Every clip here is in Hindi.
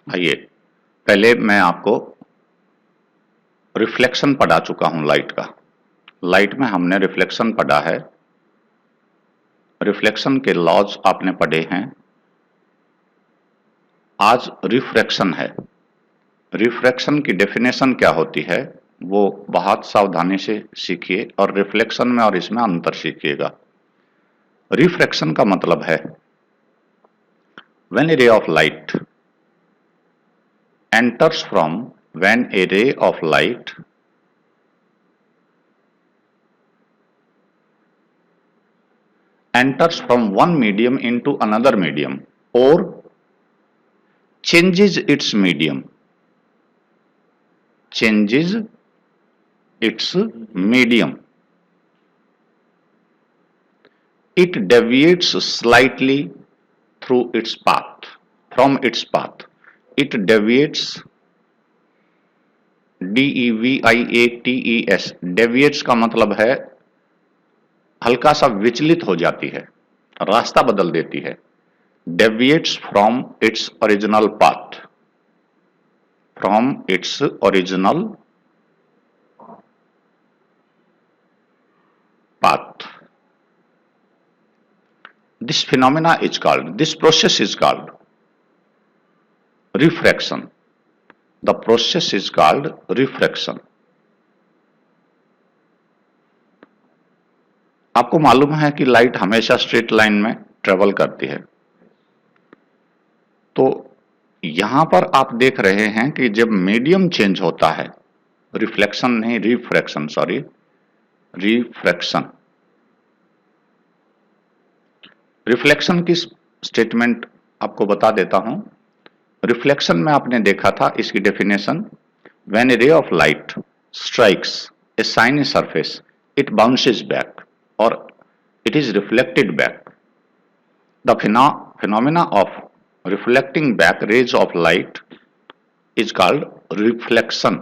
आइए, पहले मैं आपको रिफ्लेक्शन पढ़ा चुका हूं लाइट का। लाइट में हमने रिफ्लेक्शन पढ़ा है, रिफ्लेक्शन के लॉज आपने पढ़े हैं। आज रिफ्रैक्शन है। रिफ्रैक्शन की डेफिनेशन क्या होती है वो बहुत सावधानी से सीखिए और रिफ्लेक्शन में और इसमें अंतर सीखिएगा। रिफ्रैक्शन का मतलब है when a ray of light enters from when a ray of light enters from one medium into another medium or changes its medium it deviates slightly through its path from its path. It deviates DEVIATES deviates का मतलब है हल्का सा विचलित हो जाती है, रास्ता बदल देती है। deviates from its original path, from its original path. This phenomena is called, this process is called refraction. The process is called refraction. आपको मालूम है कि लाइट हमेशा स्ट्रेट लाइन में ट्रेवल करती है, तो यहां पर आप देख रहे हैं कि जब मीडियम चेंज होता है, रिफ्लेक्शन नहीं रिफ्रैक्शन, सॉरी रिफ्रैक्शन। रिफ्लेक्शन की स्टेटमेंट आपको बता देता हूं। रिफ्लेक्शन में आपने देखा था इसकी definition, when a ray of light strikes a shiny surface it bounces back और it is reflected back. The phenomena of reflecting back rays of light is called reflection.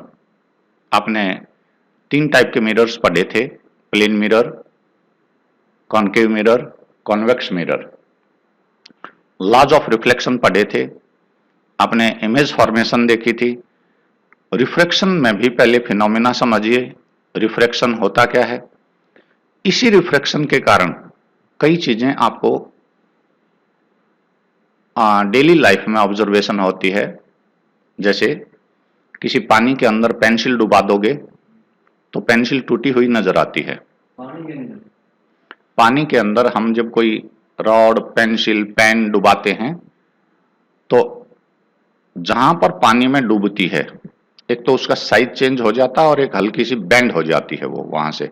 आपने 3 टाइप के मिरर्स पढ़े थे, plane mirror, concave mirror, convex mirror. Laws of reflection पढ़े थे, आपने इमेज फॉर्मेशन देखी थी। रिफ्रैक्शन में भी पहले फिनोमिना समझिए, रिफ्रैक्शन होता क्या है। इसी रिफ्रैक्शन के कारण कई चीजें आपको डेली लाइफ में ऑब्जर्वेशन होती है। जैसे किसी पानी के अंदर पेंसिल डुबा दोगे तो पेंसिल टूटी हुई नजर आती है। पानी के अंदर हम जब कोई रॉड, पेंसिल, पेन डुबाते हैं तो जहां पर पानी में डूबती है, एक तो उसका साइज चेंज हो जाता है और एक हल्की सी बेंड हो जाती है वो वहां से।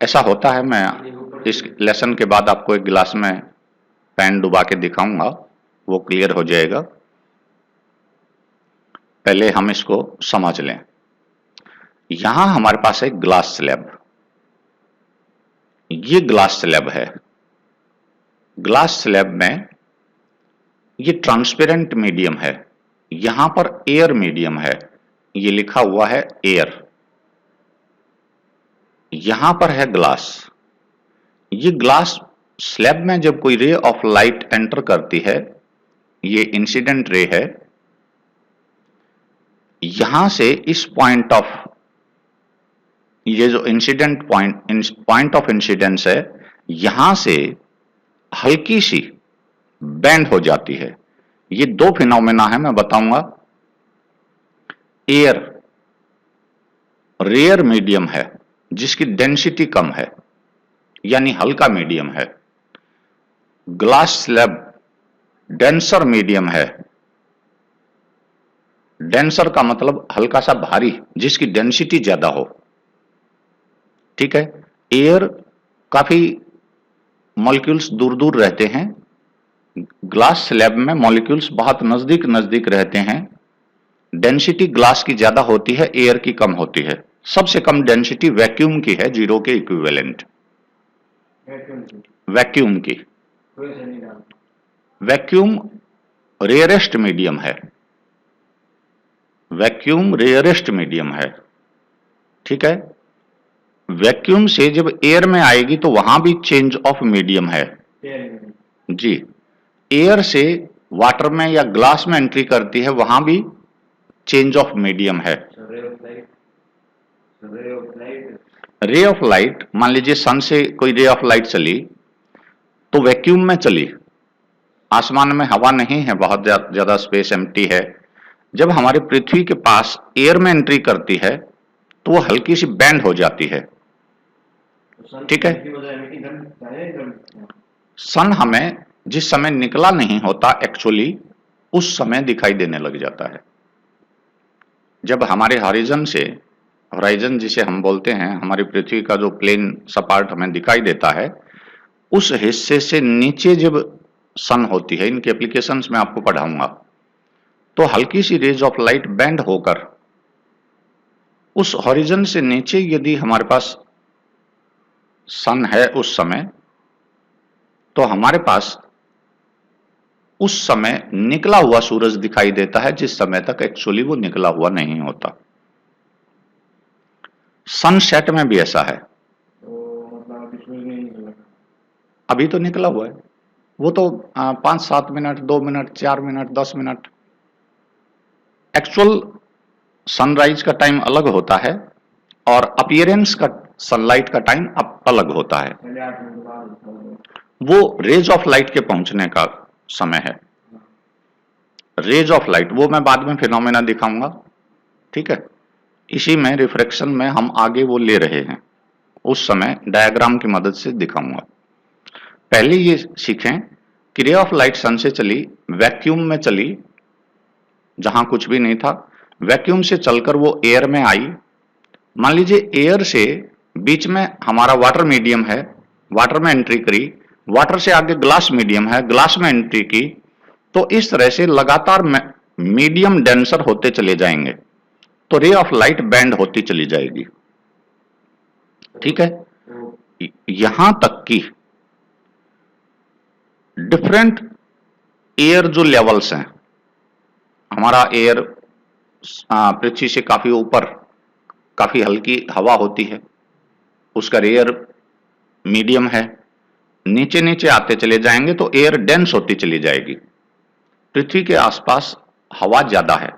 ऐसा होता है, मैं इस लेसन के बाद आपको एक गिलास में पेन डुबा के दिखाऊंगा, वो क्लियर हो जाएगा। पहले हम इसको समझ लें। यहां हमारे पास एक ग्लास स्लैब, ये ग्लास स्लैब है। ग्लास स्लैब में ये ट्रांसपेरेंट मीडियम है, यहां पर एयर मीडियम है, ये लिखा हुआ है एयर। यहां पर है ग्लास। ये ग्लास स्लैब में जब कोई रे ऑफ लाइट एंटर करती है, ये इंसिडेंट रे है, यहां से इस पॉइंट ऑफ, ये जो इंसिडेंट पॉइंट ऑफ इंसिडेंस है, यहां से हल्की सी बेंड हो जाती है। ये 2 फिनोमेना है, मैं बताऊंगा। एयर रेयर मीडियम है जिसकी डेंसिटी कम है, यानी हल्का मीडियम है। ग्लास स्लैब डेंसर मीडियम है। डेंसर का मतलब हल्का सा भारी, जिसकी डेंसिटी ज्यादा हो। ठीक है। एयर काफी मॉलिक्यूल्स दूर दूर रहते हैं, ग्लास स्लैब में मॉलिक्यूल्स बहुत नजदीक नजदीक रहते हैं। डेंसिटी ग्लास की ज्यादा होती है, एयर की कम होती है। सबसे कम डेंसिटी वैक्यूम की है, 0 के इक्विवेलेंट। वैक्यूम की, वैक्यूम रेयरेस्ट मीडियम है। वैक्यूम रेयरेस्ट मीडियम है। ठीक है। वैक्यूम से जब एयर में आएगी तो वहां भी चेंज ऑफ मीडियम है जी। एयर से वाटर में या ग्लास में एंट्री करती है वहां भी चेंज ऑफ मीडियम है। रे ऑफ लाइट, मान लीजिए सन से कोई रे ऑफ लाइट चली तो वैक्यूम में चली, आसमान में हवा नहीं है, बहुत ज्यादा स्पेस एम्प्टी है। जब हमारे पृथ्वी के पास एयर में एंट्री करती है तो वो हल्की सी बैंड हो जाती है। ठीक है, सन हमें जिस समय निकला नहीं होता एक्चुअली उस समय दिखाई देने लग जाता है। जब हमारे हॉरिजन से, होराइजन जिसे हम बोलते हैं, हमारी पृथ्वी का जो प्लेन सपाट हमें दिखाई देता है, उस हिस्से से नीचे जब सन होती है, इनके एप्लीकेशंस में आपको पढ़ाऊंगा, तो हल्की सी रेज ऑफ लाइट बैंड होकर उस हॉरिजन से नीचे यदि हमारे पास सन है उस समय, तो हमारे पास उस समय निकला हुआ सूरज दिखाई देता है जिस समय तक एक्चुअली वो निकला हुआ नहीं होता। सनसेट में भी ऐसा है। अभी तो निकला हुआ है, वो तो 5-7 minute, 2 minute, 4 minute, 10 minute. Actual sunrise का टाइम अलग होता है और अपीयरेंस का सनलाइट का टाइम अलग होता है। वो रेज ऑफ लाइट के पहुंचने का समय है। रेज ऑफ लाइट वो मैं बाद में फिनोमेना दिखाऊंगा। ठीक है, इसी में रिफ्रैक्शन में हम आगे वो ले रहे हैं, उस समय डायग्राम की मदद से दिखाऊंगा। पहले ये सीखें कि रे ऑफ लाइट सन से चली, वैक्यूम में चली जहां कुछ भी नहीं था, वैक्यूम से चलकर वो एयर में आई। मान लीजिए एयर से बीच में हमारा वाटर मीडियम है, वाटर में एंट्री करी, वाटर से आगे ग्लास मीडियम है, ग्लास में एंट्री की, तो इस तरह से लगातार मीडियम डेंसर होते चले जाएंगे, तो रे ऑफ लाइट बैंड होती चली जाएगी। ठीक है, यहां तक कि डिफरेंट एयर जो लेवल्स हैं, हमारा एयर पृथ्वी से काफी ऊपर काफी हल्की हवा होती है, उसका एयर मीडियम है, नीचे नीचे आते चले जाएंगे तो एयर डेंस होती चली जाएगी। पृथ्वी के आसपास हवा ज्यादा है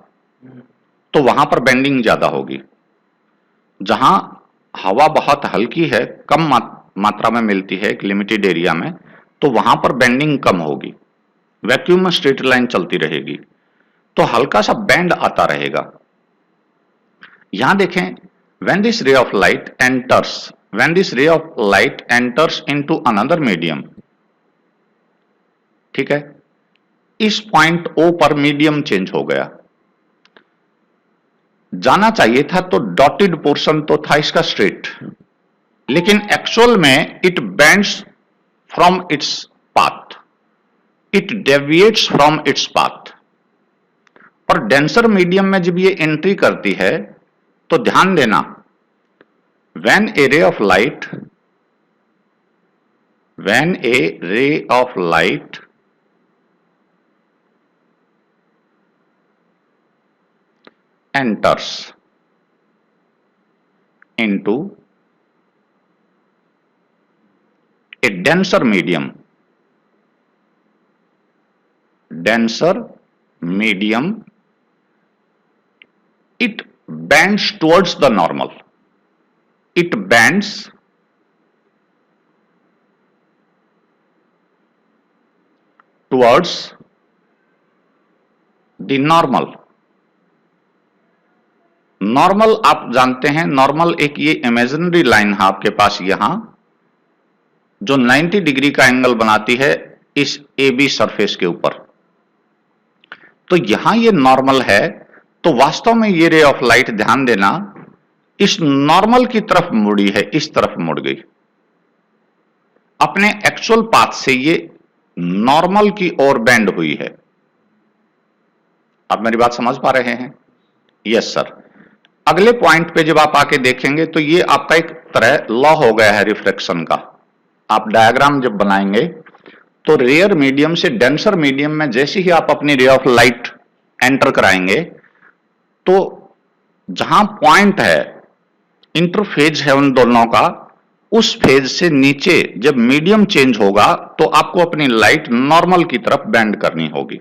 तो वहां पर बेंडिंग ज्यादा होगी। जहां हवा बहुत हल्की है, कम मात्रा में मिलती है एक लिमिटेड एरिया में, तो वहां पर बेंडिंग कम होगी। वैक्यूम में स्ट्रेट लाइन चलती रहेगी तो हल्का सा बैंड आता रहेगा। यहां देखें, when this ray of light enters into another medium, ठीक है, इस पॉइंट O पर मीडियम चेंज हो गया। जाना चाहिए था तो डॉटेड पोर्शन तो था इसका स्ट्रेट, लेकिन एक्चुअल में it bends from its path, it deviates from its path. और डेंसर मीडियम में जब ये एंट्री करती है तो ध्यान देना, when a ray of light enters into a denser medium, it bends towards the normal. It bends towards the normal. Normal आप जानते हैं, नॉर्मल एक ये इमेजिनरी लाइन है आपके पास यहां, जो 90 डिग्री का एंगल बनाती है इस AB सरफेस के ऊपर। तो यहां ये नॉर्मल है, तो वास्तव में ये रे ऑफ लाइट, ध्यान देना, इस नॉर्मल की तरफ मुड़ी है, इस तरफ मुड़ गई। अपने एक्चुअल पाथ से ये नॉर्मल की ओर बेंड हुई है। आप मेरी बात समझ पा रहे हैं? Yes sir. अगले पॉइंट पे जब आप आके देखेंगे तो ये आपका एक तरह लॉ हो गया है रिफ्लेक्शन का। आप डायग्राम जब बनाएंगे तो रेयर मीडियम से डेंसर मीडियम में जैसे ही आप अपनी रे ऑफ लाइट एंटर कराएंगे तो जहां पॉइंट है, इंटरफेज है उन दोनों का, उस फेज से नीचे जब मीडियम चेंज होगा तो आपको अपनी लाइट नॉर्मल की तरफ बेंड करनी होगी।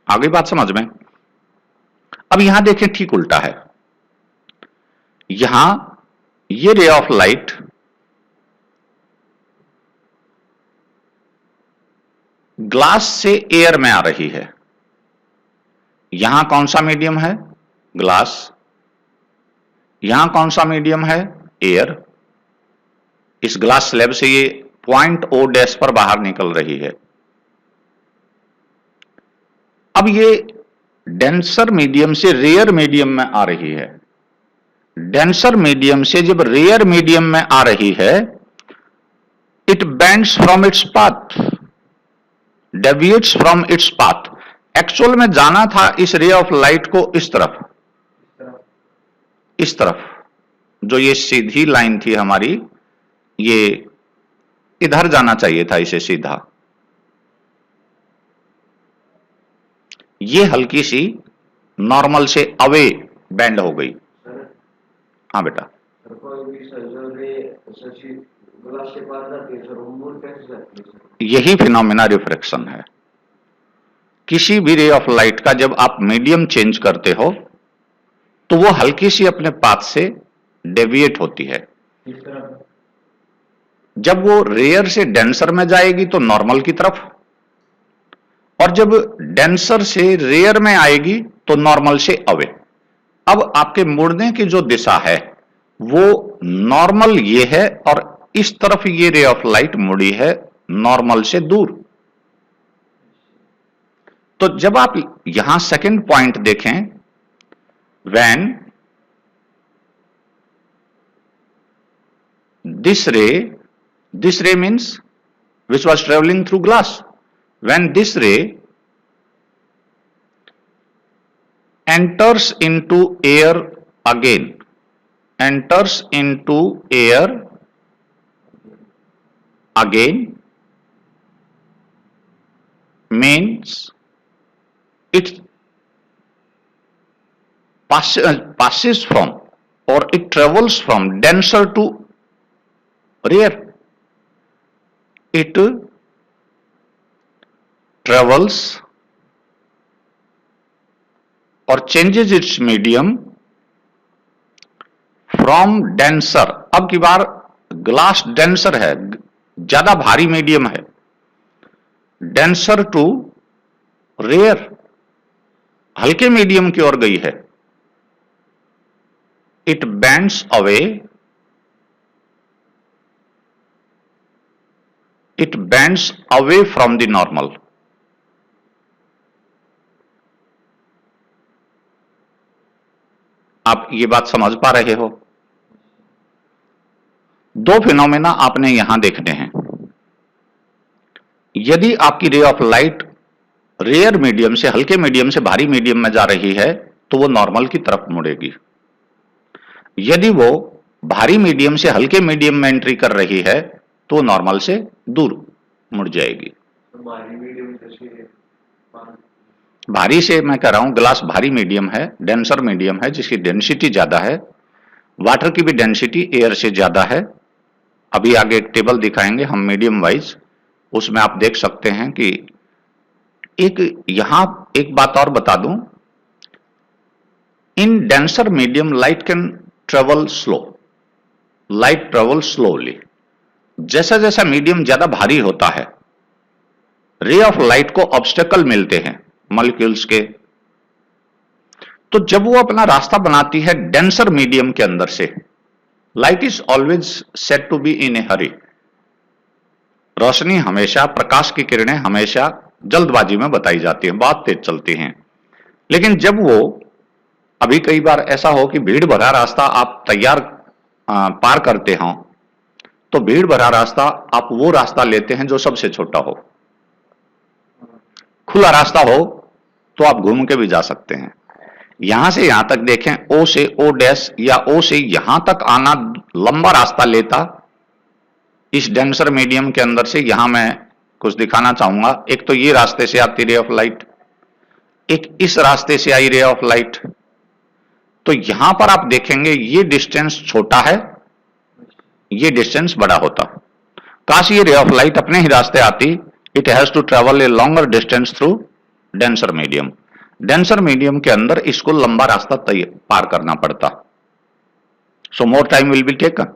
आ गई बात समझ में? अब यहां देखें ठीक उल्टा है। यहां ये रे ऑफ लाइट ग्लास से एयर में आ रही है। यहां कौन सा मीडियम है? ग्लास। यहां कौन सा मीडियम है? एयर। इस ग्लास स्लैब से ये पॉइंट ओ डैश पर बाहर निकल रही है। अब ये डेंसर मीडियम से रेयर मीडियम में आ रही है। डेंसर मीडियम से जब रेयर मीडियम में आ रही है, it bends from its path, deviates from its path. Actual में जाना था इस रे ऑफ लाइट को इस तरफ, इस तरफ। जो ये सीधी लाइन थी हमारी, ये इधर जाना चाहिए था, इसे सीधा। ये हल्की सी नॉर्मल से अवे बेंड हो गई। हाँ बेटा, यही फिनोमेना रिफ्रैक्शन है। किसी भी रे ऑफ लाइट का जब आप मीडियम चेंज करते हो तो वो हल्की सी अपने पाथ से डेविएट होती है। जब वो रेयर से डेंसर में जाएगी तो नॉर्मल की तरफ, और जब डेंसर से रेयर में आएगी तो नॉर्मल से अवे। अब आपके मुड़ने की जो दिशा है वो नॉर्मल ये है, और इस तरफ ये रे ऑफ लाइट मुड़ी है नॉर्मल से दूर। तो जब आप यहां सेकंड पॉइंट देखें, व्हेन दिस रे means which was traveling through glass, when this ray enters into air again, enters into air again means it passes from, or it travels from denser to rare. It travels or changes its medium from denser. अब की बार ग्लास डेंसर है, ज्यादा भारी मीडियम है, डेंसर टू रेयर, हल्के मीडियम की ओर गई है। It bends away, it bends away from the normal. आप ये बात समझ पा रहे हो? दो फिनोमेना आपने यहां देखने हैं। यदि आपकी रे ऑफ लाइट रेयर मीडियम से हल्के मीडियम से भारी मीडियम में जा रही है तो वो नॉर्मल की तरफ मुड़ेगी। यदि वो भारी मीडियम से हल्के मीडियम में एंट्री कर रही है तो नॉर्मल से दूर मुड़ जाएगी। भारी से मैं कह रहा हूं, ग्लास भारी मीडियम है, डेंसर मीडियम है, जिसकी डेंसिटी ज्यादा है। वाटर की भी डेंसिटी एयर से ज्यादा है। अभी आगे एक टेबल दिखाएंगे हम मीडियम वाइज, उसमें आप देख सकते हैं कि यहां एक बात और बता दूं, in denser medium light can travel slow, light travel slowly. जैसा जैसा मीडियम ज्यादा भारी होता है, रे ऑफ लाइट को ऑब्स्टेकल मिलते हैं मॉलिक्यूल्स के। तो जब वो अपना रास्ता बनाती है डेंसर मीडियम के अंदर से, light is always said to be in a hurry. रोशनी हमेशा, प्रकाश की किरणें हमेशा जल्दबाजी में बताई जाती हैं, बहुत तेज चलती हैं। लेकिन जब वो, अभी कई बार ऐसा हो कि भीड़ भरा रास्ता आप पार करते हो, तो भीड़ भरा रास्ता आप वो रास्ता लेते हैं जो सबसे छोटा हो। खुला रास्ता हो तो आप घूम के भी जा सकते हैं। यहां से यहां तक देखें, ओ से ओ डैश या ओ से यहां तक आना लंबा रास्ता लेता इस डेंसर मीडियम के अंदर से। यहां मैं कुछ दिखाना चाहूंगा। एक तो ये रास्ते से आती रे ऑफ लाइट, एक इस रास्ते से आई रे ऑफ लाइट। तो यहां पर आप देखेंगे ये डिस्टेंस छोटा है, ये डिस्टेंस बड़ा होता। काश ये रे ऑफ लाइट अपने ही रास्ते आती, it has to travel a longer distance through denser medium. Denser medium के अंदर इसको लंबा रास्ता पार करना पड़ता, so more time will be taken,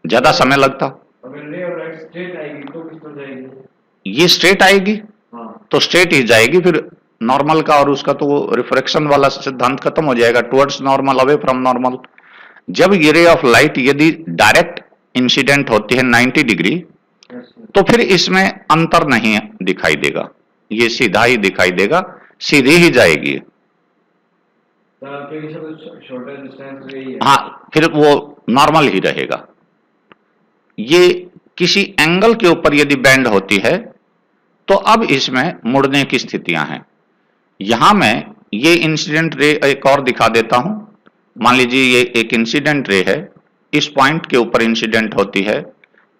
ज्यादा समय लगता। अगर रे और लाइट स्ट्रेट आएगी तो किस पर जाएगी? ये स्ट्रेट आएगी हाँ, तो स्ट्रेट ही जाएगी, फिर नॉर्मल का और उसका तो रिफ्रैक्शन वाला सिद्धांत खत्म हो जाएगा, towards normal, away from normal. जब ये रे ऑफ लाइट यदि डायरेक्ट इंसिडेंट होती है 90 डिग्री, तो फिर इसमें अंतर नहीं दिखाई देगा, ये सीधा ही दिखाई देगा, सीधी ही जाएगी। क्योंकि सब शॉर्टर डिस्टेंस रही है। हाँ, फिर वो नॉर्मल ही रहेगा। ये किसी एंगल के ऊपर यदि बैंड होती है तो अब इसमें मुड़ने की स्थितियां हैं। यहां मैं ये इंसिडेंट रे एक और दिखा देता हूं। मान लीजिए ये एक इंसिडेंट रे है, इस पॉइंट के ऊपर इंसिडेंट होती है।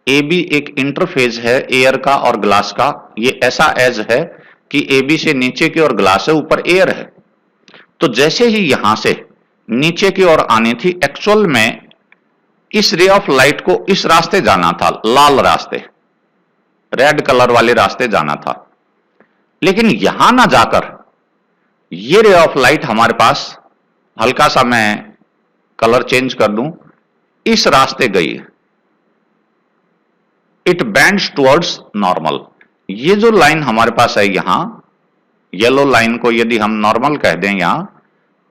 ए बी एक इंटरफेज है एयर का और ग्लास का, ये ऐसा एज है कि ए बी से नीचे की ओर ग्लास है, ऊपर एयर है। तो जैसे ही यहां से नीचे की ओर आनी थी, एक्चुअल में इस रे ऑफ लाइट को इस रास्ते जाना था, लाल रास्ते, रेड कलर वाले रास्ते जाना था, लेकिन यहां ना जाकर ये रे ऑफ लाइट हमारे पास, हल्का सा मैं कलर चेंज कर दूं, इस रास्ते गई, इट बेंड्स टुवर्ड्स नॉर्मल। ये जो लाइन हमारे पास है यहां, येलो लाइन को यदि हम नॉर्मल कह दें यहां,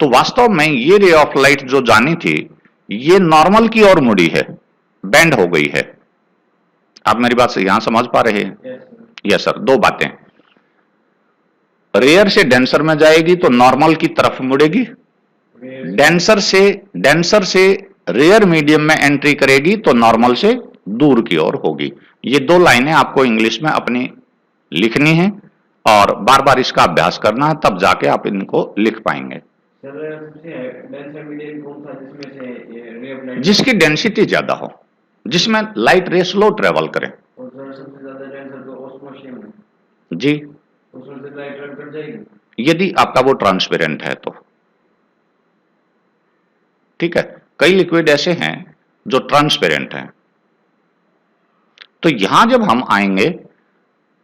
तो वास्तव में ये रे ऑफ लाइट जो जानी थी ये नॉर्मल की ओर मुड़ी है, बेंड हो गई है। आप मेरी बात से यहां समझ पा रहे हैं? Yes sir. दो बातें, रेयर से डेंसर में जाएगी तो नॉर्मल की तरफ मुड़ेगी, डेंसर से रेयर मीडियम में एंट्री करेगी तो नॉर्मल से दूर की ओर होगी। ये दो लाइनें आपको इंग्लिश में अपनी लिखनी है और बार बार इसका अभ्यास करना है, तब जाके आप इनको लिख पाएंगे। जिसकी डेंसिटी ज्यादा हो, जिसमें लाइट रे स्लो ट्रेवल करे। जी, यदि आपका वो ट्रांसपेरेंट है तो ठीक है। कई लिक्विड ऐसे हैं जो ट्रांसपेरेंट हैं। तो यहां जब हम आएंगे,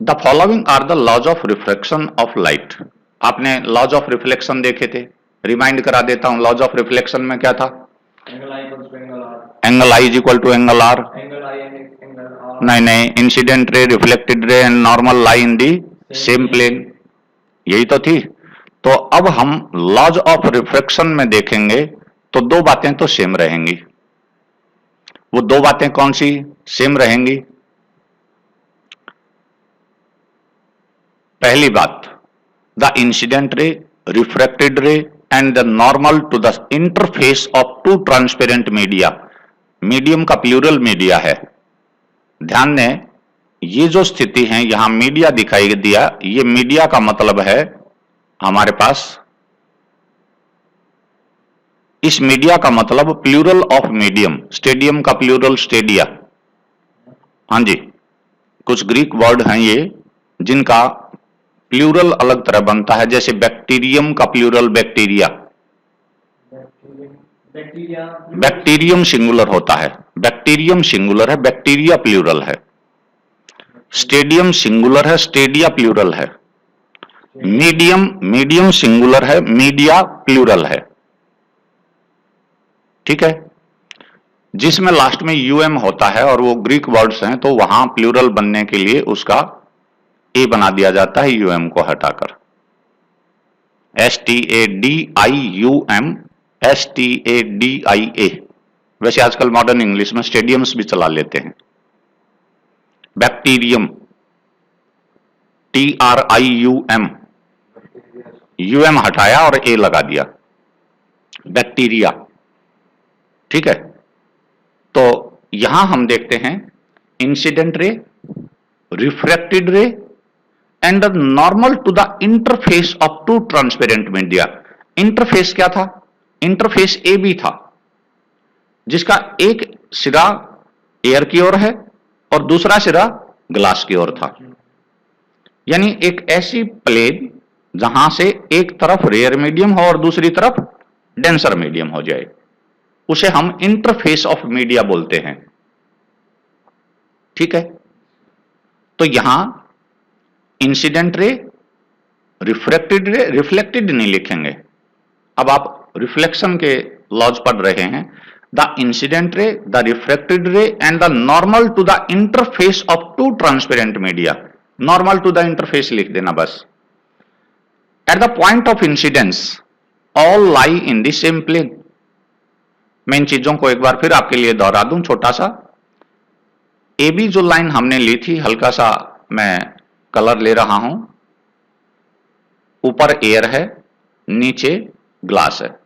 the following are the laws of reflection of light. आपने लॉज ऑफ रिफ्लेक्शन देखे थे, रिमाइंड करा देता हूं। लॉज ऑफ रिफ्लेक्शन में क्या था? Angle I is equal to angle R. नहीं, incident ray, reflected ray and normal lie in the same plane, यही तो थी। तो अब हम लॉज ऑफ रिफ्लेक्शन में देखेंगे तो दो बातें तो सेम रहेंगी। वो दो बातें कौन सी सेम रहेंगी? पहली बात, the incident ray, refracted ray and the normal to the interface of two transparent media. Medium का प्लूरल मीडिया है, ध्यान दें। ये जो स्थिति है यहां मीडिया दिखाई दिया, ये मीडिया का मतलब है हमारे पास, इस मीडिया का मतलब प्लूरल ऑफ मीडियम, स्टेडियम का प्लूरल स्टेडिया। हाँ जी, कुछ ग्रीक वर्ड हैं ये जिनका प्लूरल अलग तरह बनता है, जैसे बैक्टीरियम का प्लूरल बैक्टीरिया। बैक्टीरियम सिंगुलर होता है, बैक्टीरियम सिंगुलर है, बैक्टीरिया प्लूरल है। स्टेडियम सिंगुलर है, स्टेडिया प्लूरल है। मीडियम सिंगुलर है, मीडिया प्लूरल है। ठीक है, जिसमें लास्ट में यूएम होता है और वो ग्रीक वर्ड्स हैं, तो वहां प्लूरल बनने के लिए उसका ए बना दिया जाता है यूएम को हटाकर। STADIUM, STADIA। वैसे आजकल मॉडर्न इंग्लिश में स्टेडियम्स भी चला लेते हैं। बैक्टीरियम, TRIUM, यूएम हटाया और ए लगा दिया, बैक्टीरिया। ठीक है, तो यहां हम देखते हैं incident ray, refracted ray and normal to the interface of two transparent media. Interface क्या था? इंटरफेस ए बी था, जिसका एक सिरा एयर की ओर है और दूसरा सिरा ग्लास की ओर था। यानी एक ऐसी प्लेन जहां से एक तरफ रेयर मीडियम हो और दूसरी तरफ डेंसर मीडियम हो जाए, उसे हम इंटरफेस ऑफ मीडिया बोलते हैं। ठीक है, तो यहां इंसिडेंट रे, रिफ्रैक्टेड रे, रिफ्लेक्टेड नहीं लिखेंगे। अब आप रिफ्लेक्शन के लॉज पढ़ रहे हैं। The incident ray, the refracted ray and the normal to the interface of two transparent media. Normal to the interface लिख देना बस। At the point of incidence all lie in the same plane. मैं इन चीजों को एक बार फिर आपके लिए दोहरा दूं छोटा सा। ए बी जो लाइन हमने ली थी, हल्का सा मैं कलर ले रहा हूं। ऊपर एयर है, नीचे ग्लास है।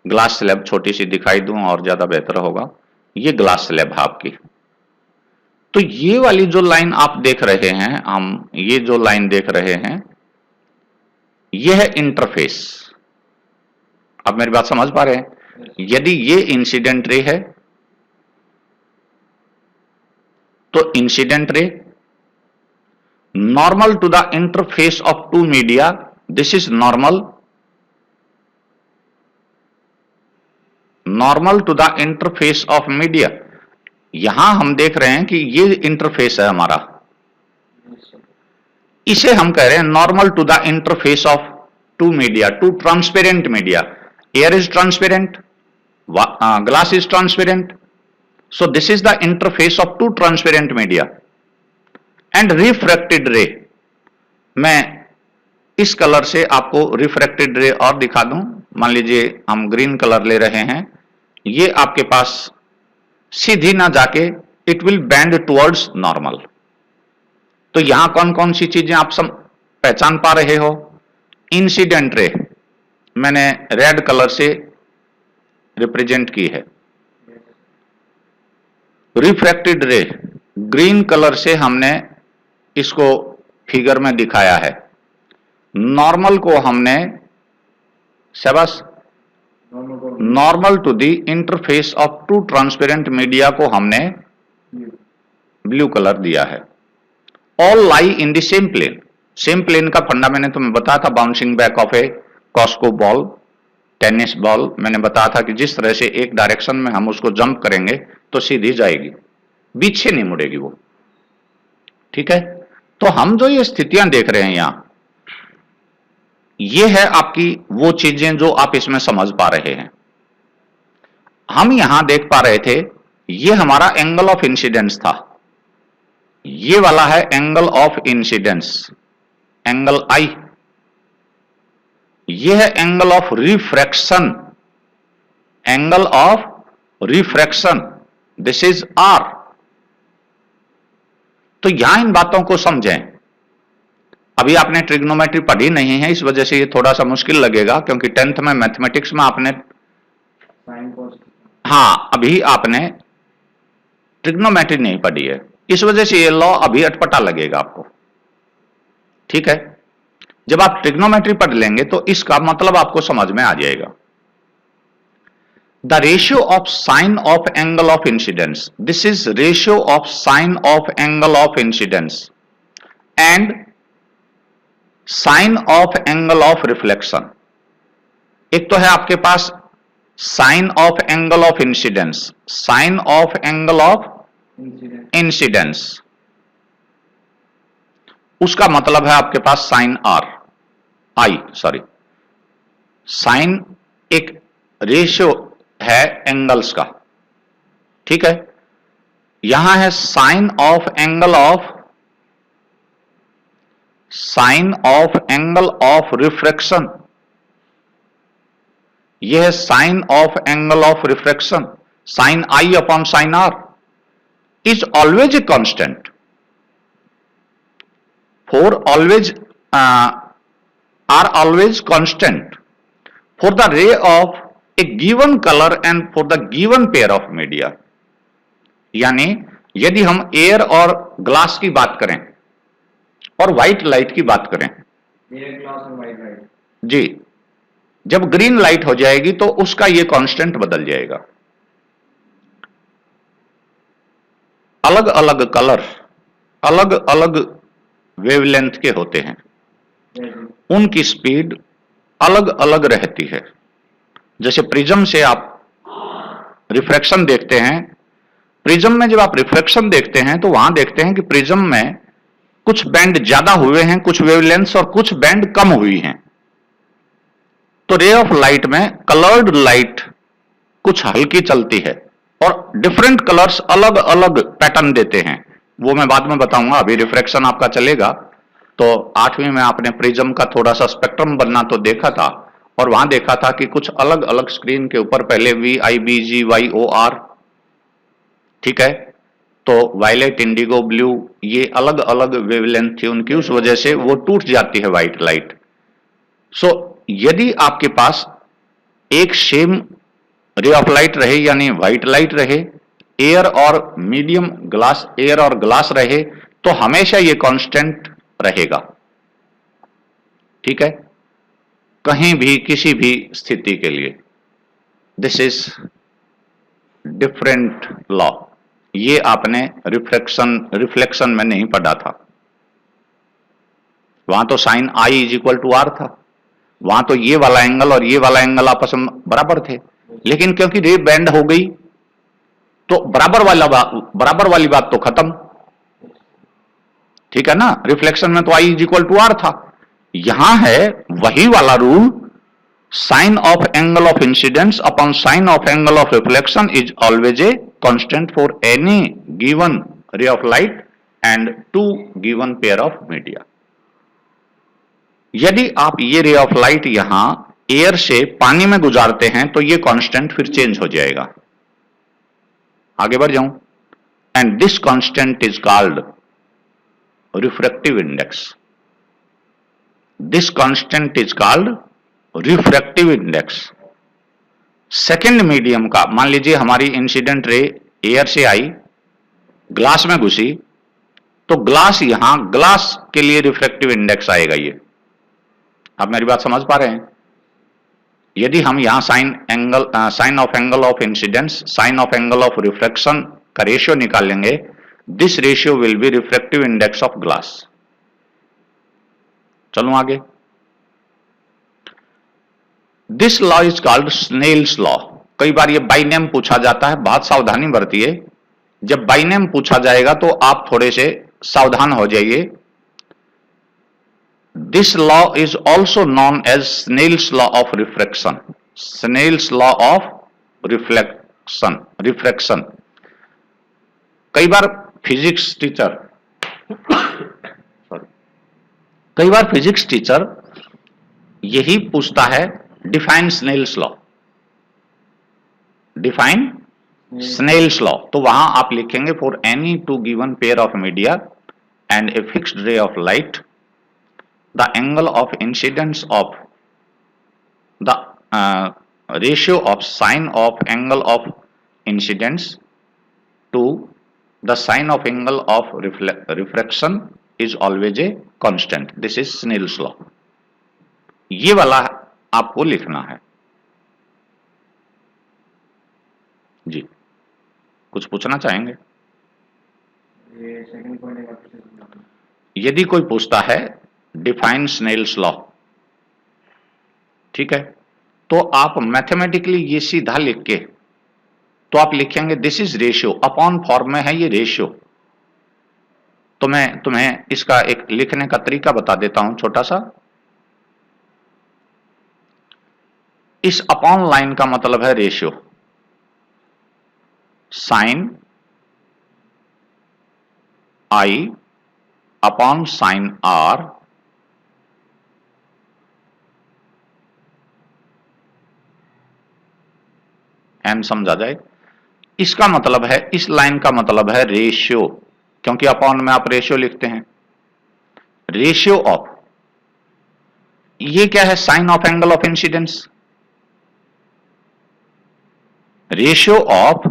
ग्लास स्लैब छोटी सी दिखाई दूं और ज्यादा बेहतर होगा। ये ग्लास स्लैब है आपकी। तो ये वाली जो लाइन आप देख रहे हैं, हम ये जो लाइन देख रहे हैं, ये है इंटरफेस। आप मेरी बात समझ पा रहे हैं? यदि ये इंसिडेंट रे है तो incident ray normal to the interface of two media, this is normal, normal to the interface of media. यहां हम देख रहे हैं कि ये इंटरफेस है हमारा, इसे हम कह रहे हैं normal to the interface of two media, two transparent media. Air is transparent, glass is transparent, so this is the interface of two transparent media. And refracted ray, मैं इस कलर से आपको रिफ्रैक्टेड रे और दिखा दूं। मान लीजिए हम ग्रीन कलर ले रहे हैं, ये आपके पास सीधी ना जाके it will bend towards normal. तो यहां कौन कौन सी चीजें आप पहचान पा रहे हो? इंसिडेंट रे मैंने रेड कलर से रिप्रेजेंट की है, रिफ्रैक्टेड रे ग्रीन कलर से हमने इसको फिगर में दिखाया है, नॉर्मल को हमने शाबाश normal to the interface of two transparent media को हमने ब्लू कलर दिया है। All lie in the same plane. Same plane का फंडा मैंने तुम्हें बताया था, bouncing back of a Cosco ball, tennis ball. मैंने बताया था कि जिस तरह से एक डायरेक्शन में हम उसको जंप करेंगे तो सीधी जाएगी, बीच से नहीं मुड़ेगी वो, ठीक है। तो हम जो ये स्थितियां देख रहे हैं यहां, ये है आपकी वो चीजें जो आप इसमें समझ पा रहे हैं। हम यहां देख पा रहे थे, ये हमारा एंगल ऑफ इंसिडेंस था, ये वाला है angle of incidence, angle I. ये है angle of refraction, angle of refraction, this is R. तो यहां इन बातों को समझें। अभी आपने ट्रिग्नोमेट्री पढ़ी नहीं है, इस वजह से ये थोड़ा सा मुश्किल लगेगा, क्योंकि 10th में मैथमेटिक्स में आपने अभी आपने ट्रिग्नोमेट्री नहीं पढ़ी है, इस वजह से ये लॉ अभी अटपटा लगेगा आपको, ठीक है। जब आप ट्रिग्नोमेट्री पढ़ लेंगे तो इसका मतलब आपको समझ में आ जाएगा। The ratio of sine of angle of incidence, this is ratio of sine of angle of incidence and sine of angle of reflection. एक तो है आपके पास sine of angle of incidence, sine of angle of incidence, उसका मतलब है आपके पास साइन साइन एक रेशियो है एंगल्स का, ठीक है। यहां है sine of angle of refraction, यह है sine of angle of refraction. Sign I upon sine R is always a constant for always are always constant for the ray of a given color and for the given pair of media। यानी यदि हम एयर और ग्लास की बात करें और व्हाइट लाइट की बात करें, एयर ग्लास और व्हाइट लाइट जी, जब ग्रीन लाइट हो जाएगी तो उसका ये कांस्टेंट बदल जाएगा। अलग अलग कलर अलग अलग वेवलेंथ के होते हैं, उनकी स्पीड अलग अलग रहती है। जैसे प्रिज्म से आप रिफ्रैक्शन देखते हैं, प्रिज्म में जब आप रिफ्रैक्शन देखते हैं तो वहां देखते हैं कि प्रिज्म में कुछ बैंड ज्यादा हुए हैं, कुछ वेवलेंथ और कुछ बैंड कम हुई हैं। तो रे ऑफ लाइट में कलर्ड लाइट कुछ हल्की चलती है और डिफरेंट कलर्स अलग अलग पैटर्न देते हैं, वो मैं बाद में बताऊंगा। अभी रिफ्रैक्शन आपका चलेगा। तो 8वीं में आपने प्रिज्म का थोड़ा सा स्पेक्ट्रम बनना तो देखा था, और वहां देखा था कि कुछ अलग अलग स्क्रीन के ऊपर पहले VIBGYOR, ठीक है, तो वायलेट, इंडिगो, ब्लू, ये अलग अलग वेवलेंथ थी उनकी, उस वजह से वो टूट जाती है व्हाइट लाइट। सो यदि आपके पास एक सेम रे ऑफ लाइट रहे, यानी व्हाइट लाइट रहे, एयर और मीडियम ग्लास, एयर और ग्लास रहे, तो हमेशा ये कांस्टेंट रहेगा, ठीक है, कहीं भी किसी भी स्थिति के लिए। This is different law. ये आपने रिफ्लेक्शन में नहीं पढ़ा था। वहां तो साइन I = R था, वहां तो ये वाला एंगल और ये वाला एंगल आपस में बराबर थे, लेकिन क्योंकि रे बेंड हो गई तो बराबर वाली बात तो खत्म, ठीक है ना। रिफ्लेक्शन में तो I = R था। यहां है वही वाला rule, sine of angle of incidence upon sine of angle of reflection is always a constant for any given ray of light and two given pair of media. यदि आप ये रे ऑफ लाइट यहां एयर से पानी में गुजारते हैं तो ये कांस्टेंट फिर चेंज हो जाएगा। आगे बढ़ जाऊं, and this constant is called refractive index. This constant is called refractive index. Second medium का, मान लीजिए हमारी इंसिडेंट रे एयर से आई, ग्लास में घुसी, तो ग्लास यहां ग्लास के लिए रिफ्रैक्टिव इंडेक्स आएगा। ये आप मेरी बात समझ पा रहे हैं? यदि हम यहां sine of angle of incidence, sine of angle of refraction का रेशियो निकालेंगे, this ratio will be refractive index of glass. चलो आगे। This law is called Snell's law. कई बार ये बाई नेम पूछा जाता है, बहुत सावधानी बरतिए। जब बाई नेम पूछा जाएगा तो आप थोड़े से सावधान हो जाइए। This law is also known as Snell's law of refraction. Snell's law of refraction. कई बार फिजिक्स टीचर यही पूछता है, define Snell's law, define Snell's law. तो वहां आप लिखेंगे for any two given pair of media and a fixed ray of light, the angle of incidence of the ratio of sine of angle of incidence to the sine of angle of refraction is always a constant. This is Snell's law. ये वाला आपको लिखना है जी। कुछ पूछना चाहेंगे? ये सेकंड पॉइंट यदि कोई पूछता है डिफाइन स्नेल्स लॉ, ठीक है, तो आप मैथमेटिकली ये सीधा लिख के तो आप लिखेंगे this is ratio, upon form में है ये रेशियो। तो मैं तुम्हें इसका एक लिखने का तरीका बता देता हूं छोटा सा। इस अपॉन लाइन का मतलब है ratio, sine I upon sine R एम, समझा जाए। इसका मतलब है, इस लाइन का मतलब है रेशियो, क्योंकि अपॉन में आप रेशियो लिखते हैं। रेशियो ऑफ, ये क्या है? Sine of angle of incidence. Ratio of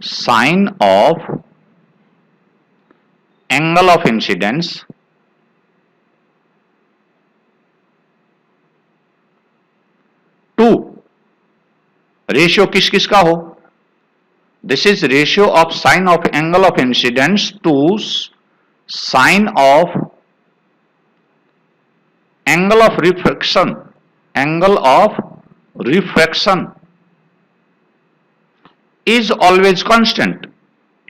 sine of angle of incidence to, ratio किस किस का हो? This is ratio of sine of angle of incidence to sine of angle of refraction. Angle of refraction is always constant,